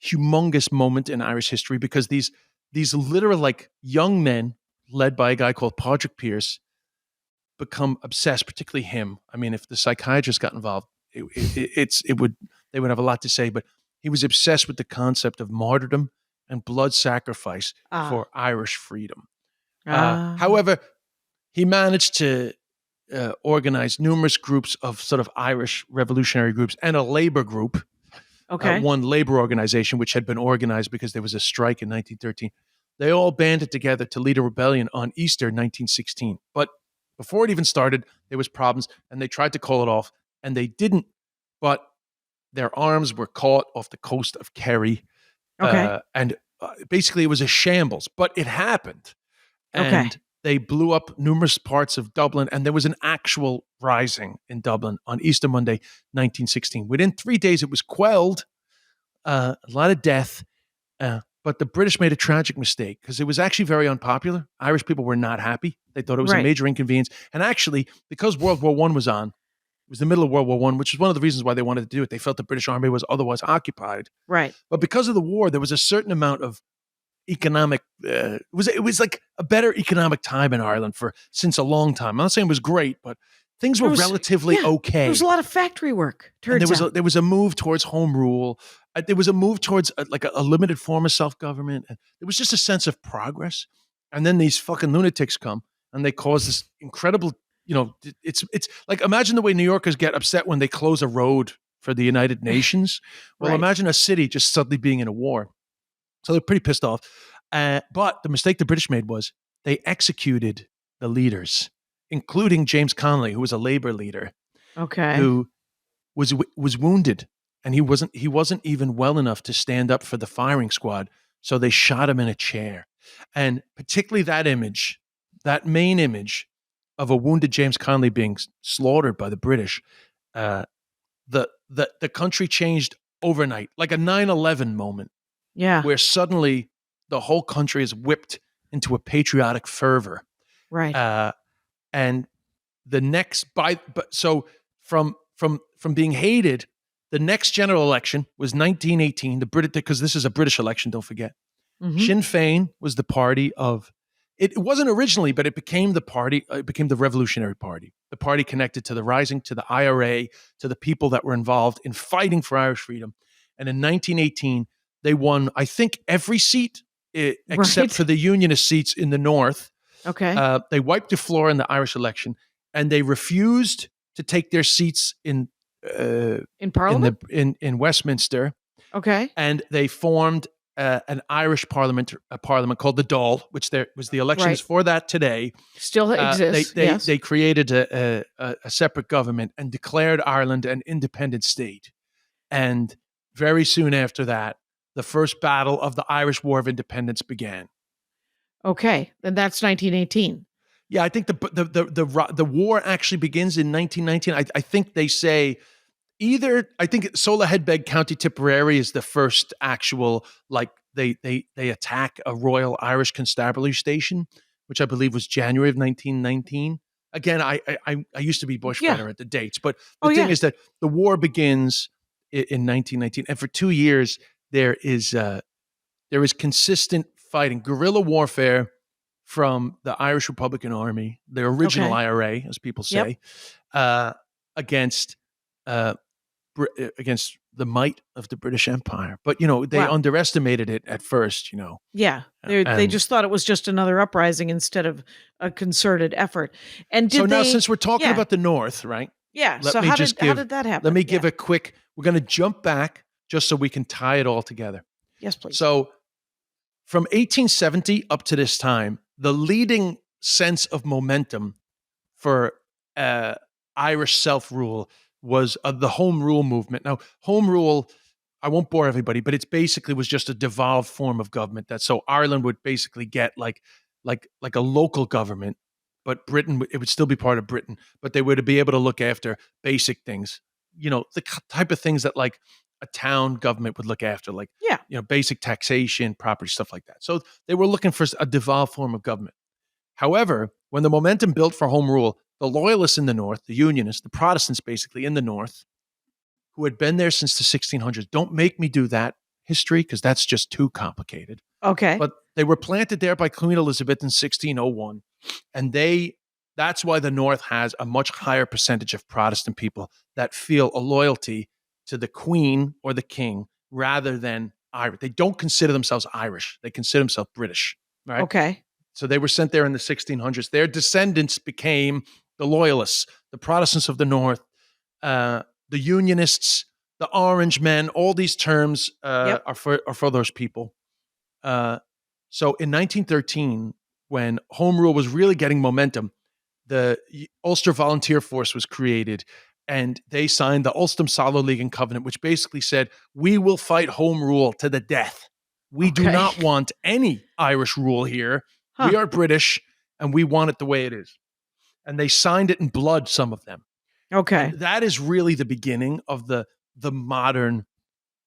humongous moment in Irish history, because these literal like young men led by a guy called Padraig Pearse become obsessed, particularly him. I mean, if the psychiatrist got involved, they would have a lot to say, but he was obsessed with the concept of martyrdom and blood sacrifice for Irish freedom. However, he managed to organized numerous groups of sort of Irish revolutionary groups and a labor group, Okay. one labor organization, which had been organized because there was a strike in 1913. They all banded together to lead a rebellion on Easter 1916. But before it even started, there was problems, and they tried to call it off, and they didn't. But their arms were caught off the coast of Kerry. Okay. And basically, it was a shambles, but it happened. Okay. And they blew up numerous parts of Dublin, and there was an actual rising in Dublin on Easter Monday, 1916. Within 3 days, it was quelled, a lot of death, but the British made a tragic mistake because it was actually very unpopular. Irish people were not happy. They thought it was a Right. major inconvenience. And actually, because World War I was on, it was the middle of World War I, which is one of the reasons why they wanted to do it. They felt the British army was otherwise occupied. Right. But because of the war, there was a certain amount of economic it was like a better economic time in Ireland since a long time. I'm not saying it was great, but things were There was- relatively yeah, okay. There was a lot of factory work. And Turns out. there was a move towards home rule. There was a move towards a limited form of self-government. And there was just a sense of progress. And then these fucking lunatics come and they cause this incredible, it's like, imagine the way New Yorkers get upset when they close a road for the United Nations. Well, Right. imagine a city just suddenly being in a war. So they're pretty pissed off. But the mistake the British made was they executed the leaders, including James Connolly, who was a labor leader, Okay. who was wounded, and he wasn't even well enough to stand up for the firing squad. So they shot him in a chair. And particularly that main image of a wounded James Connolly being slaughtered by the British, the country changed overnight, like a 9/11 moment, Yeah. where suddenly the whole country is whipped into a patriotic fervor. Right. And the next so from being hated, the next general election was 1918. Because this is a British election, don't forget. Mhm. Sinn Féin was the party of. It wasn't originally, but it became the party. It became the Revolutionary Party, the party connected to the Rising, to the IRA, to the people that were involved in fighting for Irish freedom. And in 1918, they won, I think, every seat except Right. for the Unionist seats in the North. Okay. They wiped the floor in the Irish election, and they refused to take their seats in Parliament. in Westminster, Okay. and they formed an Irish parliament called the Dáil, which there was the elections Right. for that today. Still exists. Yes. They created a separate government and declared Ireland an independent state. And very soon after that, the first battle of the Irish War of Independence began. Okay. Then that's 1918. Yeah, I think the war actually begins in 1919. I think they say I think Solaheadbeg, County Tipperary is the first actual, like, they attack a Royal Irish Constabulary station, which I believe was January of 1919. Again, I used to be bush fighter at the dates, but the thing is that the war begins in 1919, and for 2 years there is consistent fighting, guerrilla warfare from the Irish Republican Army, the original IRA, as people say, against the might of the British Empire. But they underestimated it at first. Yeah. They just thought it was just another uprising instead of a concerted effort. And now, since we're talking about the North, right? Yeah. Let So me how just did that happen? Let me give a quick. We're going to jump back just so we can tie it all together. Yes, please. So, from 1870 up to this time, the leading sense of momentum for Irish self-rule was the Home Rule movement. Now, Home Rule, I won't bore everybody, but it's basically was just a devolved form of government. So Ireland would basically get like a local government, but Britain, it would still be part of Britain, but they would be able to look after basic things, the type of things that like a town government would look after, like, basic taxation, property, stuff like that. So they were looking for a devolved form of government. However, when the momentum built for Home Rule, the Loyalists in the North, the Unionists, the Protestants basically in the North, who had been there since the 1600s, don't make me do that history because that's just too complicated. Okay. But they were planted there by Queen Elizabeth in 1601, and that's why the North has a much higher percentage of Protestant people that feel a loyalty to the Queen or the King rather than Irish. They don't consider themselves Irish. They consider themselves British. Right? Okay. So they were sent there in the 1600s. Their descendants became the Loyalists, the Protestants of the North, the Unionists, the Orange Men. All these terms are for those people. So in 1913, when Home Rule was really getting momentum, the Ulster Volunteer Force was created, and they signed the Ulster Salo League and Covenant, which basically said, we will fight Home Rule to the death. We do not want any Irish rule here. We are British, and we want it the way it is. And they signed it in blood, some of them. Okay. And that is really the beginning of the modern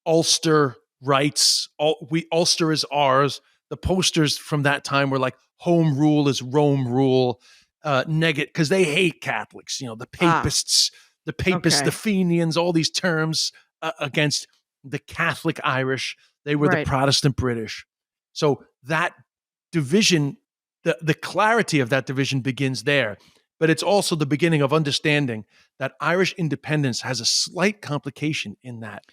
Ulster rights. Ulster is ours. The posters from that time were like, Home Rule is Rome rule. Because they hate Catholics, the Papists, the Fenians, all these terms against the Catholic Irish. They were the Protestant British. So that division, the clarity of that division begins there. But it's also the beginning of understanding that Irish independence has a slight complication in that.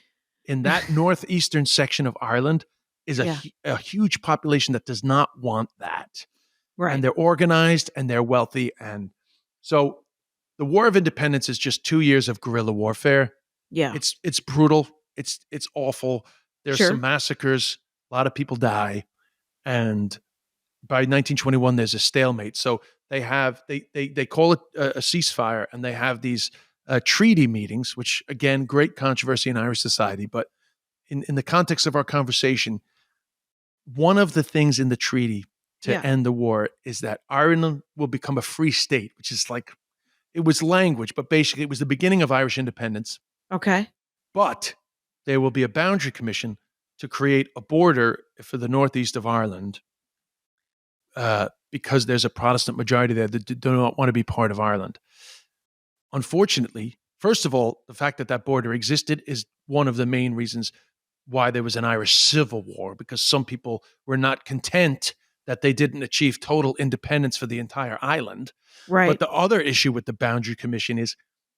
In that northeastern section of Ireland is a huge population that does not want that. Right. And they're organized and they're wealthy. And so the War of Independence is just 2 years of guerrilla warfare. Yeah. It's brutal. It's awful. There's some massacres. A lot of people die. And by 1921, there's a stalemate. So they call it a ceasefire, and they have these treaty meetings, which, again, great controversy in Irish society. But in the context of our conversation, one of the things in the treaty to end the war is that Ireland will become a free state, which is like, it was language, but basically it was the beginning of Irish independence. Okay. But there will be a boundary commission to create a border for the northeast of Ireland because there's a Protestant majority there that do not want to be part of Ireland. Unfortunately, first of all, the fact that that border existed is one of the main reasons why there was an Irish Civil War, because some people were not content that they didn't achieve total independence for the entire island. Right. But the other issue with the Boundary Commission is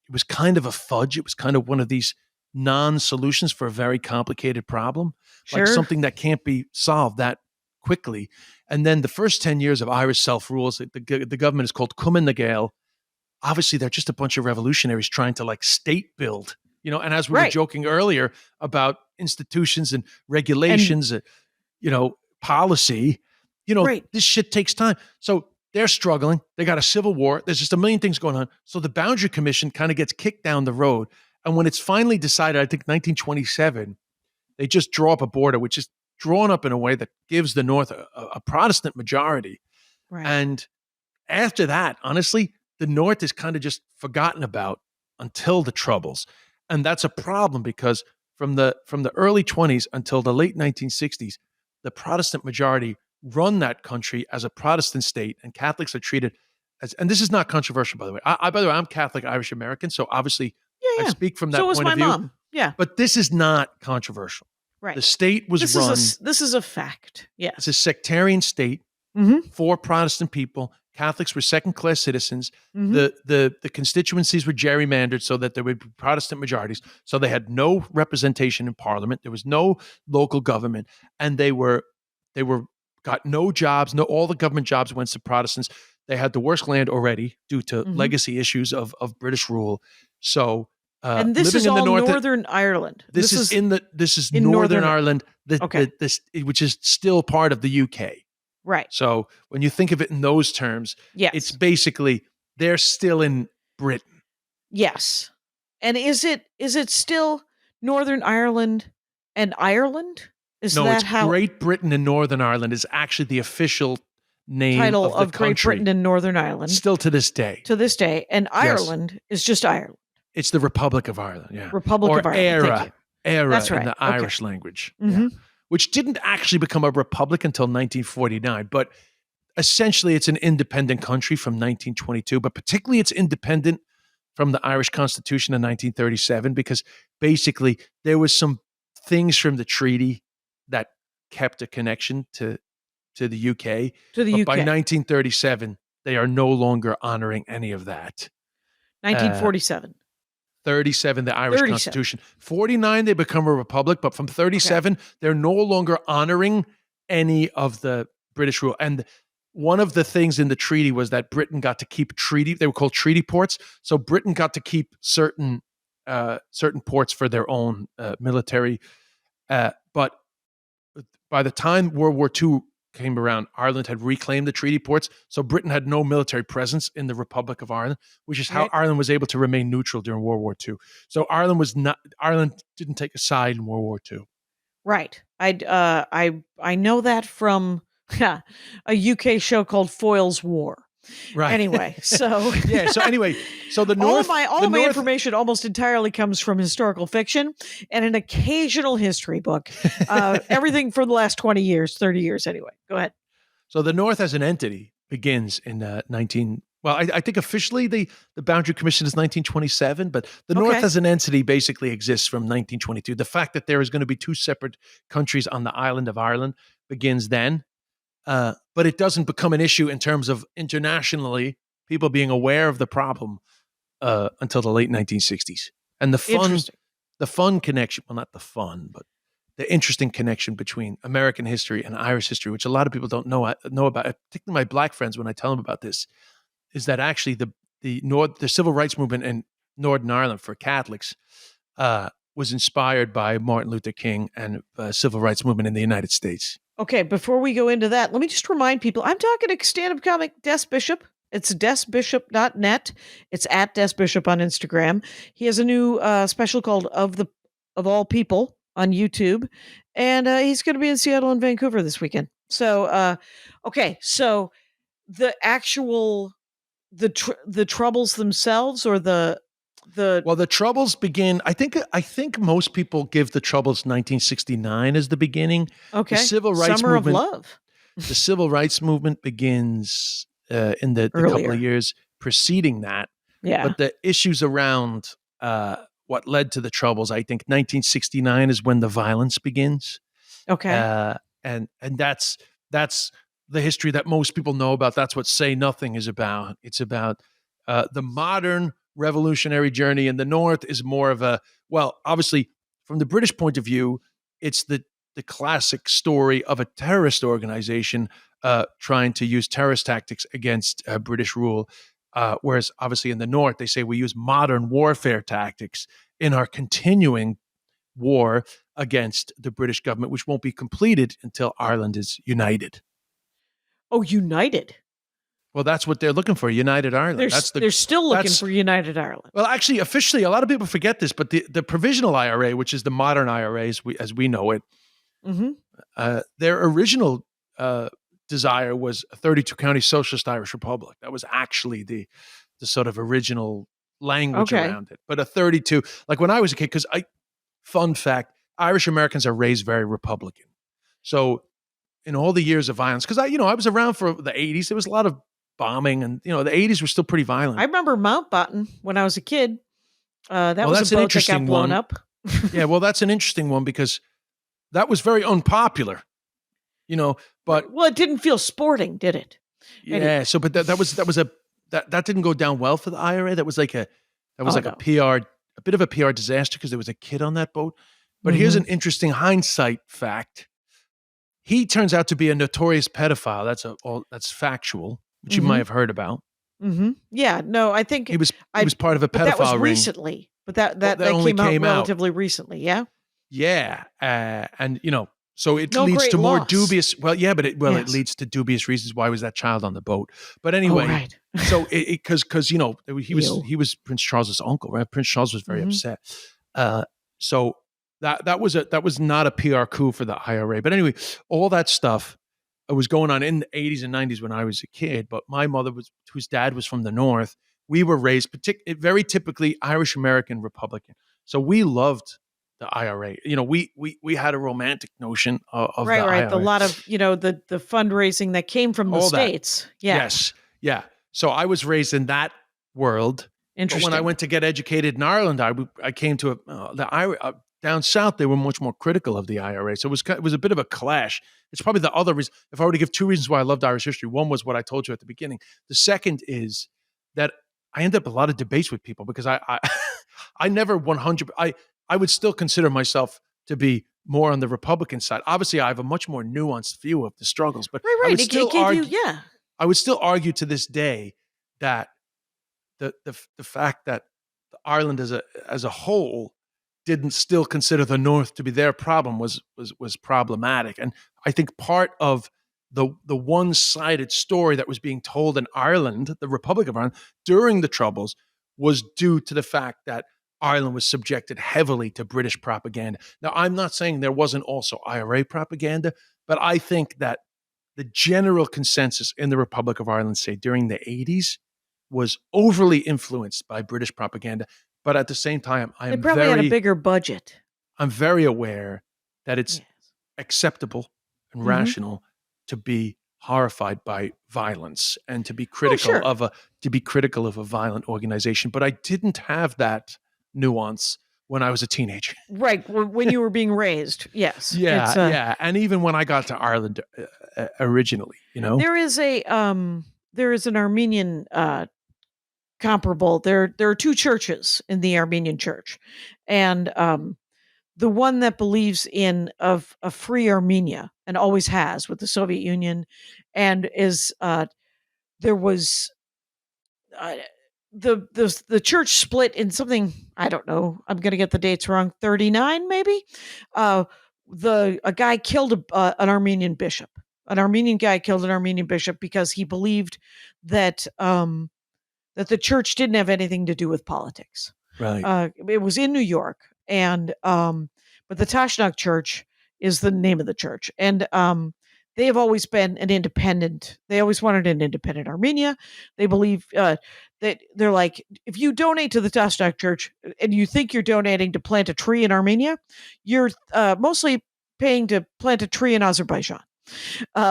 it was kind of a fudge. It was kind of one of these non-solutions for a very complicated problem, like something that can't be solved that quickly. And then the first 10 years of Irish self-rule, the government is called Cumann na Gael. Obviously, they're just a bunch of revolutionaries trying to like state build, and as we were joking earlier about institutions and regulations, policy, this shit takes time. So they're struggling. They got a civil war. There's just a million things going on. So the Boundary Commission kind of gets kicked down the road. And when it's finally decided, I think 1927, they just draw up a border, which is drawn up in a way that gives the North a Protestant majority. Right. And after that, honestly, the North is kind of just forgotten about until the Troubles. And that's a problem because from the early 20s until the late 1960s, the Protestant majority run that country as a Protestant state, and Catholics are treated as, and this is not controversial, by the way. By the way, I'm Catholic Irish American, so obviously I speak from that point of view. So was my mom. Yeah. But this is not controversial. Right. The state was run. This is a fact. Yeah. It's a sectarian state for Protestant people. Catholics were second-class citizens. The constituencies were gerrymandered so that there would be Protestant majorities. So they had no representation in Parliament. There was no local government, and they got no jobs. All the government jobs went to Protestants. They had the worst land already due to legacy issues of British rule. So and this is all Northern Ireland. This is Northern Ireland, which is still part of the UK. Right. So when you think of it in those terms, it's basically they're still in Britain. Yes. And is it still Northern Ireland and Ireland? It's Great Britain and Northern Ireland is actually the official name title of the country. Great Britain and Northern Ireland. Still to this day. To this day. And Ireland is just Ireland. It's the Republic of Ireland, yeah. Republic of Ireland. Era That's right. In the Irish language. Yeah. Which didn't actually become a republic until 1949, but essentially it's an independent country from 1922, but particularly it's independent from the Irish Constitution in 1937 because basically there was some things from the treaty that kept a connection to the UK. By 1937, they are no longer honoring any of that. 1947. 37, the Irish Constitution. 49, they become a republic, but from 37, they're no longer honoring any of the British rule. And one of the things in the treaty was that Britain got to keep they were called treaty ports. So Britain got to keep certain ports for their own military. But by the time World War II came around, Ireland had reclaimed the treaty ports. So Britain had no military presence in the Republic of Ireland, which is how Ireland was able to remain neutral during World War II. So Ireland didn't take a side in World War II. Right. I know that from a UK show called Foyle's War. Right. Anyway, so yeah. So anyway, so the North. All of my information almost entirely comes from historical fiction and an occasional history book. Everything for the last 20 years, 30 years. Anyway, go ahead. So the North as an entity begins in 19. Well, I think officially the Boundary Commission is 1927, but the North as an entity basically exists from 1922. The fact that there is going to be two separate countries on the island of Ireland begins then. But it doesn't become an issue in terms of internationally people being aware of the problem until the late 1960s. And the fun connection, well, not the fun, but the interesting connection between American history and Irish history, which a lot of people don't know about, particularly my black friends when I tell them about this, is that actually the civil rights movement in Northern Ireland for Catholics was inspired by Martin Luther King and civil rights movement in the United States. Okay, before we go into that, let me just remind people, I'm talking to stand-up comic Des Bishop. It's desbishop.net. It's at Des Bishop on Instagram. He has a new special called Of All People on YouTube, and he's going to be in Seattle and Vancouver this weekend. So, so the actual the troubles themselves, or the Troubles begin. I think most people give the Troubles 1969 as the beginning. Okay, the civil rights Summer movement, of Love. The civil rights movement begins in the couple of years preceding that. Yeah, but the issues around what led to the Troubles, I think 1969 is when the violence begins. Okay, and that's the history that most people know about. That's what Say Nothing is about. It's about the modern revolutionary journey in the North is more of obviously from the British point of view, it's the classic story of a terrorist organization trying to use terrorist tactics against British rule. Whereas obviously in the North, they say we use modern warfare tactics in our continuing war against the British government, which won't be completed until Ireland is united. Oh, united. Well, that's what they're looking for, United Ireland. They're still looking for United Ireland. Well, actually, officially, a lot of people forget this, but the provisional IRA, which is the modern IRA as we know it, their original desire was a 32-county socialist Irish republic. That was actually the sort of original language around it. But a 32, like when I was a kid, fun fact, Irish Americans are raised very Republican. So in all the years of violence, because I was around for the 80s, there was a lot of bombing, and the 80s were still pretty violent. I remember Mountbatten when I was a kid. That was a boat that got blown up. Yeah, well, that's an interesting one because that was very unpopular, but it didn't feel sporting, did it? Yeah. Anyway. So, but that didn't go down well for the IRA. That was like a bit of a PR disaster because there was a kid on that boat. But here's an interesting hindsight fact. He turns out to be a notorious pedophile. That's factual, which you might have heard about. Mm-hmm. Yeah, no, I think he was part of a pedophile that was ring. Recently, but that came out relatively recently. Yeah. Yeah, and so it leads to more dubious. Well, yeah, but it leads to dubious reasons. Why was that child on the boat? But anyway, so because he was Prince Charles's uncle, right? Prince Charles was very upset. So that was not a PR coup for the IRA. But anyway, all that stuff was going on in the 80s and 90s when I was a kid. But my mother whose dad was from the North. We were raised very typically Irish American Republican. So we loved the IRA. We had a romantic notion of the IRA. A lot of the fundraising that came from the States. Yeah. Yes. Yeah. So I was raised in that world. Interesting. But when I went to get educated in Ireland, I came to the IRA. Down south, they were much more critical of the IRA. So it was a bit of a clash. It's probably the other reason. If I were to give two reasons why I loved Irish history, one was what I told you at the beginning. The second is that I ended up a lot of debates with people because I never 100. I would still consider myself to be more on the Republican side. Obviously, I have a much more nuanced view of the struggles, but I would still argue. I would still argue to this day that the fact that Ireland as a whole didn't still consider the North to be their problem was problematic. And I think part of the one-sided story that was being told in Ireland, the Republic of Ireland, during the Troubles, was due to the fact that Ireland was subjected heavily to British propaganda. Now, I'm not saying there wasn't also IRA propaganda, but I think that the general consensus in the Republic of Ireland, say during the 80s, was overly influenced by British propaganda. But at the same time, They probably had a bigger budget. I'm very aware that it's Yes. acceptable and Mhm. rational to be horrified by violence and to be critical sure. of a violent organization. But I didn't have that nuance when I was a teenager. Right. When you were being raised. Yes. Yeah, It's, yeah. And even when I got to Ireland originally, There is an Armenian comparable. There are two churches in the Armenian church, and the one that believes in of a free Armenia and always has with the Soviet Union, and is there was uh, the church split in something, I don't know. I'm going to get the dates wrong. 39 maybe. A guy killed an Armenian bishop. An Armenian guy killed an Armenian bishop because he believed that that the church didn't have anything to do with politics. right. It was in New York, and but the Tashnag Church is the name of the church, and they have always been an independent. They always wanted an independent Armenia. They believe that they're like, if you donate to the Tashnag Church and you think you're donating to plant a tree in Armenia, you're mostly paying to plant a tree in Azerbaijan.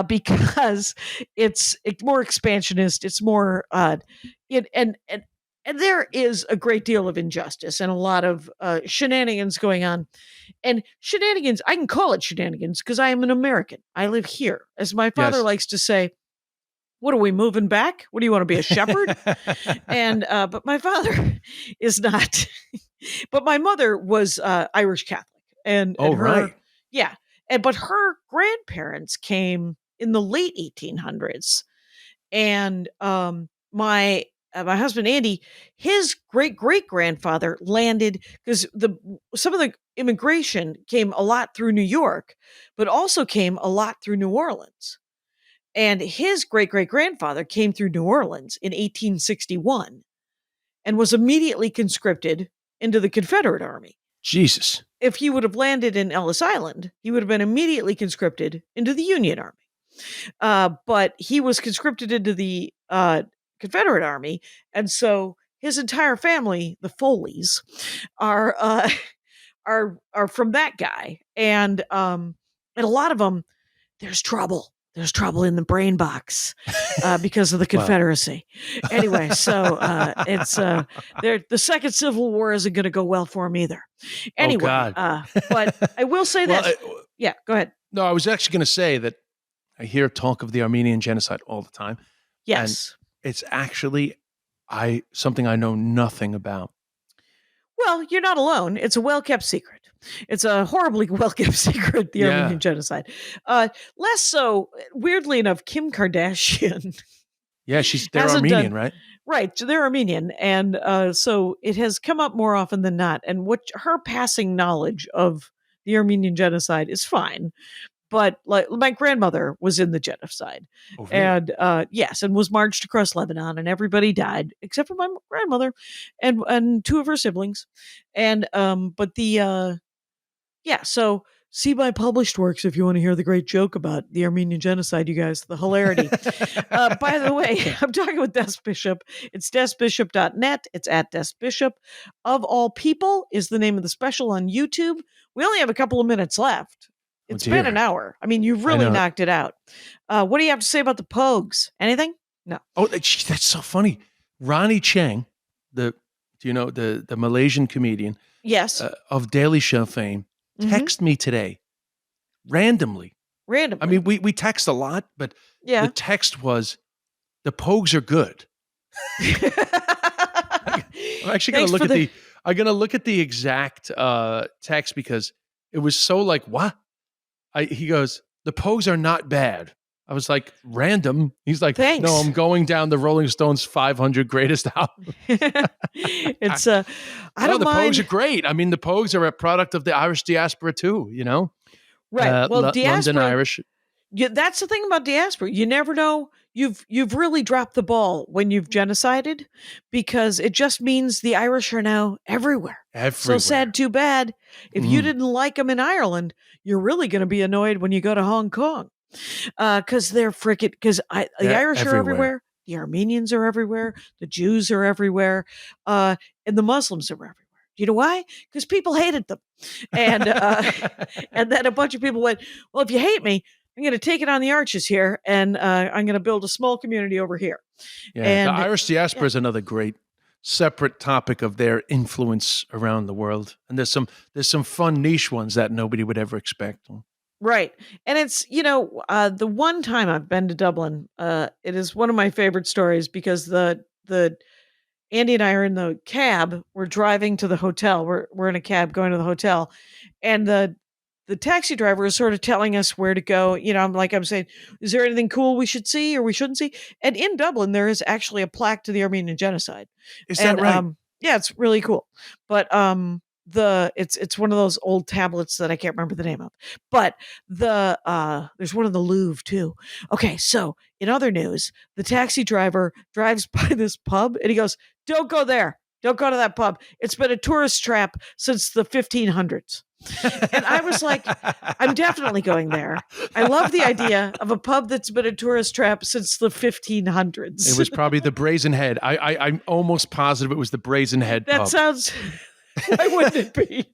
Because it's more expansionist. It's more and there is a great deal of injustice and a lot of shenanigans going on. And shenanigans, I can call it shenanigans because I am an American. I live here, as my father Yes. likes to say. What are we moving back? What do you want to be, a shepherd? And but my father is not. But my mother was Irish Catholic, and Oh, her, right. yeah, but her grandparents came in the late 1800s, and my husband Andy, his great great grandfather landed because some of the immigration came a lot through New York, but also came a lot through New Orleans. And his great great grandfather came through New Orleans in 1861 and was immediately conscripted into the Confederate Army. Jesus. If he would have landed in Ellis Island, he would have been immediately conscripted into the Union Army. But he was conscripted into the Confederate Army, and so his entire family, the Foleys, are are from that guy, and a lot of them, there's trouble. There's trouble in the brain box because of the Wow. Confederacy. Anyway, so it's the Second Civil War isn't going to go well for him either. Anyway, God. but I will say Well, this. Yeah, go ahead. No, I was actually going to say that I hear talk of the Armenian genocide all the time. Yes. It's actually something I know nothing about. Well, you're not alone. It's a well-kept secret. It's a horribly well-kept secret, the Yeah. Armenian genocide. Less so, weirdly enough, Kim Kardashian. Yeah, they're Hasn't Armenian, done- right? Right, so they're Armenian, and so it has come up more often than not. And what her passing knowledge of the Armenian genocide is fine, but like my grandmother was in the genocide, Oh, really? and yes, and was marched across Lebanon, and everybody died except for my grandmother and two of her siblings, and but the yeah, so see my published works if you want to hear the great joke about the Armenian genocide, you guys, the hilarity. By the way, I'm talking with Des Bishop. It's desbishop.net. It's at Des Bishop. Of All People is the name of the special on YouTube. We only have a couple of minutes left. It's been dear. an hour. I mean, you've really know. knocked it out. What do you have to say about the Pogues? Anything? No. Oh, that's so funny. Ronnie Chang, the Malaysian comedian Yes. of Daily Show fame, text me today randomly. Randomly. I mean, we text a lot, but yeah. the text was, "The Pogues are good." I'm actually going to look at I'm going to look at the exact text because it was so like, what? He goes, "The Pogues are not bad." I was like, random? He's like, Thanks. no, I'm going down the Rolling Stones 500 greatest albums. It's I don't the mind. Pogues are great. I mean, the Pogues are a product of the Irish diaspora too, you know? Right. Well, London diaspora, Irish. yeah, that's the thing about diaspora. You never know. You've really dropped the ball when you've genocided, because it just means the Irish are now everywhere. So sad, too bad. If you didn't like them in Ireland, you're really going to be annoyed when you go to Hong Kong, because they're freaking. Because the Irish are everywhere. The Armenians are everywhere. The Jews are everywhere, and the Muslims are everywhere. Do you know why? Because people hated them, and and then a bunch of people went, well, if you hate me, I'm going to take it on the arches here, and I'm going to build a small community over here. Yeah, and, the Irish diaspora is another great separate topic of their influence around the world, and there's some fun niche ones that nobody would ever expect. Right, and it's the one time I've been to Dublin, it is one of my favorite stories, because the Andy and I are in the cab. We're driving to the hotel. We're in a cab going to the hotel, and the taxi driver is sort of telling us where to go. I'm saying, is there anything cool we should see or we shouldn't see? And in Dublin, there is actually a plaque to the Armenian genocide. Is that right? Yeah, it's really cool. But it's one of those old tablets that I can't remember the name of. But there's one in the Louvre too. Okay, so in other news, the taxi driver drives by this pub and he goes, "Don't go there. Don't go to that pub. It's been a tourist trap since the 1500s." And I was like, I'm definitely going there. I love the idea of a pub that's been a tourist trap since the 1500s. It was probably the Brazen Head. I'm almost positive it was the Brazen Head That pub. sounds... Why wouldn't it be?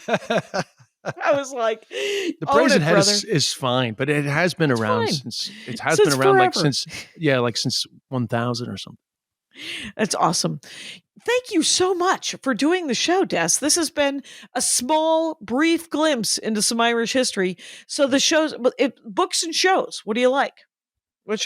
I was like, the Brazen Head is fine, but it has been around since since 1000 or something. That's awesome. Thank you so much for doing the show, Des. This has been a small, brief glimpse into some Irish history. So the shows, books and shows. What do you like? What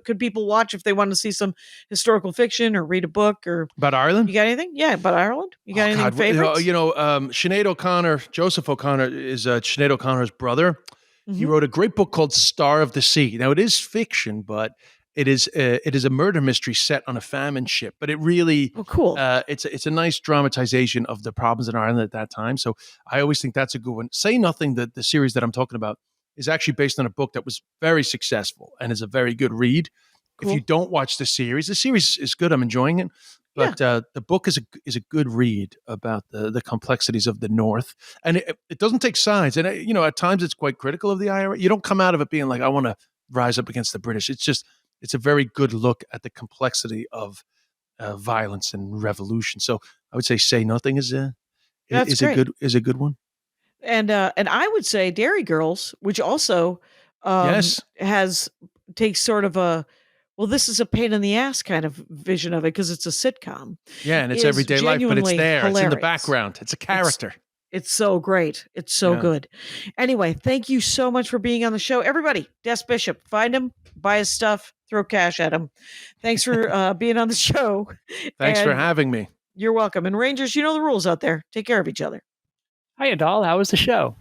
could people watch if they want to see some historical fiction or read a book or about Ireland? You got anything? Yeah, about Ireland. You got anything favorites? Sinead O'Connor, Joseph O'Connor is Sinead O'Connor's brother. Mm-hmm. He wrote a great book called Star of the Sea. Now it is fiction, but it is a murder mystery set on a famine ship, but it really cool. It's a nice dramatization of the problems in Ireland at that time. So I always think that's a good one. Say Nothing, the series that I'm talking about, is actually based on a book that was very successful and is a very good read. Cool. If you don't watch the series is good. I'm enjoying it, but the book is a good read about the complexities of the North, and it doesn't take sides. And at times it's quite critical of the IRA. You don't come out of it being like, I want to rise up against the British. It's a very good look at the complexity of violence and revolution. So I would say Nothing is a good one. And I would say Dairy Girls, which also takes sort of a, well, this is a pain in the ass kind of vision of it because it's a sitcom. Yeah, and it's everyday life, but it's there. Hilarious. It's in the background. It's a character. It's so great. It's so good. Anyway, thank you so much for being on the show. Everybody, Des Bishop, find him, buy his stuff, throw cash at him. Thanks for being on the show. Thanks for having me. You're welcome. And Rangers, you know the rules out there. Take care of each other. Hiya, doll. How was the show?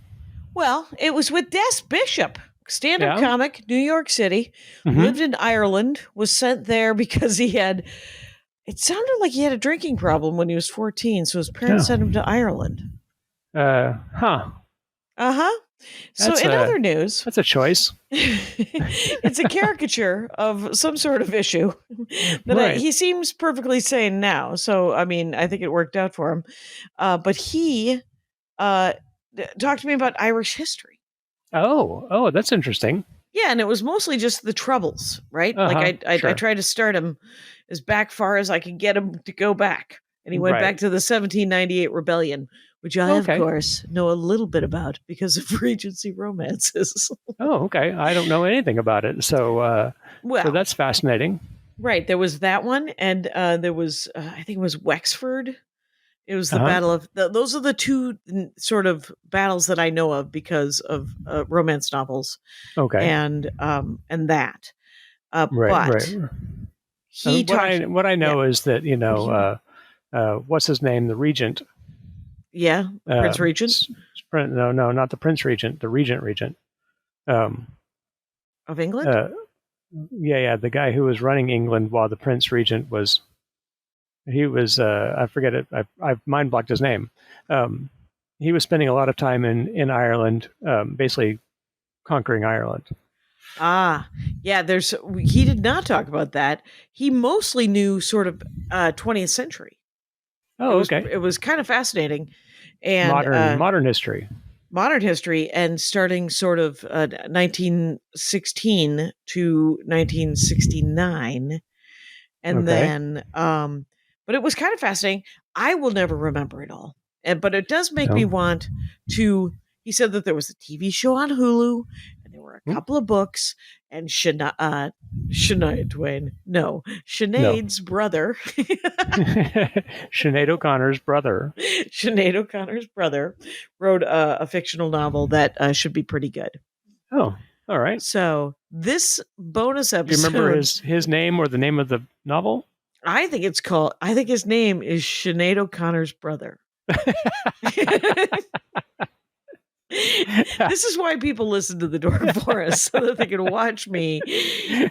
Well, it was with Des Bishop, stand-up comic, New York City, lived in Ireland, was sent there because it sounded like he had a drinking problem when he was 14, so his parents sent him to Ireland. Uh-huh. So in other news... That's a choice. It's a caricature of some sort of issue. But he seems perfectly sane now, so, I mean, I think it worked out for him. But he talked to me about Irish history. Oh, that's interesting. Yeah, and it was mostly just the Troubles, right? Like I tried to start him as back far as I could get him to go back. And he went back to the 1798 rebellion, which I, of course, know a little bit about because of Regency romances. Oh, okay. I don't know anything about it. So, so that's fascinating. Right. There was that one. And there was, I think it was Wexford. It was the Battle of... those are the two sort of battles that I know of because of romance novels. Okay. And that. But he talked... What I know is that, what's his name? The Regent. Yeah, Prince Regent? No, not the Prince Regent. The Regent. of England? Yeah. The guy who was running England while the Prince Regent was, I forget it. I've mind blocked his name. He was spending a lot of time in Ireland, basically conquering Ireland. Yeah, he did not talk about that. He mostly knew sort of 20th century. Oh, okay. It was kind of fascinating. And modern history. Modern history, and starting sort of 1916 to 1969. And then, but it was kind of fascinating. I will never remember it all. But it does make me want to. He said that there was a TV show on Hulu, and there were a couple of books, and Shania Twain. No, Sinead's brother. Sinead O'Connor's brother. Sinead O'Connor's brother wrote a fictional novel that should be pretty good. Oh, all right. So this bonus episode. Do you remember his name or the name of the novel? I think his name is Sinead O'Connor's brother. This is why people listen to the Dork Forest, so that they can watch me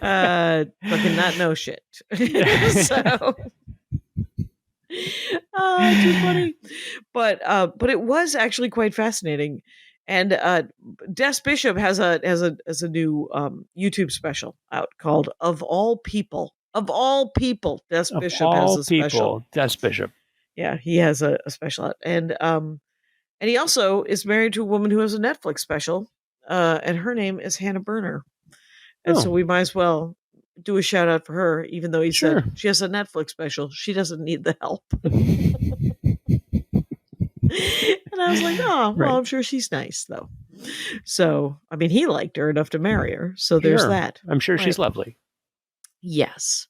fucking not know shit. So too funny. But it was actually quite fascinating. And Des Bishop has a new YouTube special out called Of All People. Of all people, Des Bishop has a special. Des Bishop. Yeah, he has a special out. And he also is married to a woman who has a Netflix special, and her name is Hannah Berner. And so we might as well do a shout out for her, even though he said she has a Netflix special. She doesn't need the help. And I was like, oh, well, I'm sure she's nice, though. So, I mean, he liked her enough to marry her. So there's that. I'm sure she's lovely. Yes.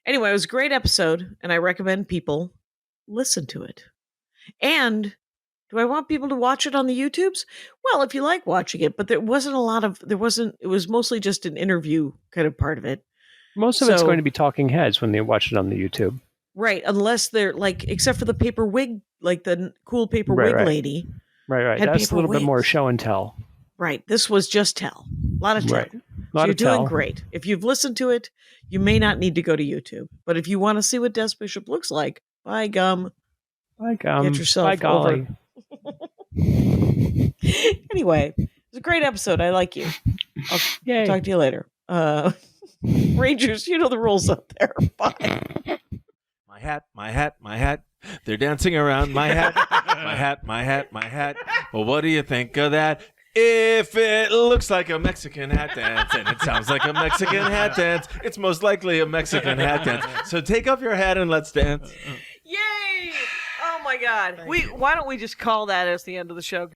Anyway, it was a great episode, and I recommend people listen to it. And do I want people to watch it on the YouTubes? Well, if you like watching it, but it was mostly just an interview kind of part of it. Most of it's going to be talking heads when they watch it on the YouTube. Right. Unless they're except for the paper wig, like the cool paper wig lady. Right. That's a little bit more show and tell. Right. This was just tell. A lot of tell. Right. You're doing great. If you've listened to it, you may not need to go to YouTube. But if you want to see what Des Bishop looks like, by gum. Get yourself over. Anyway, it was a great episode. I like you. I'll talk to you later. Rangers, you know the rules up there. Bye. My hat. They're dancing around my hat. My hat. Well, what do you think of that? If it looks like a Mexican hat dance and it sounds like a Mexican hat dance, it's most likely a Mexican hat dance. So take off your hat and let's dance. Yay! Oh my God. Why don't we just call that as the end of the show?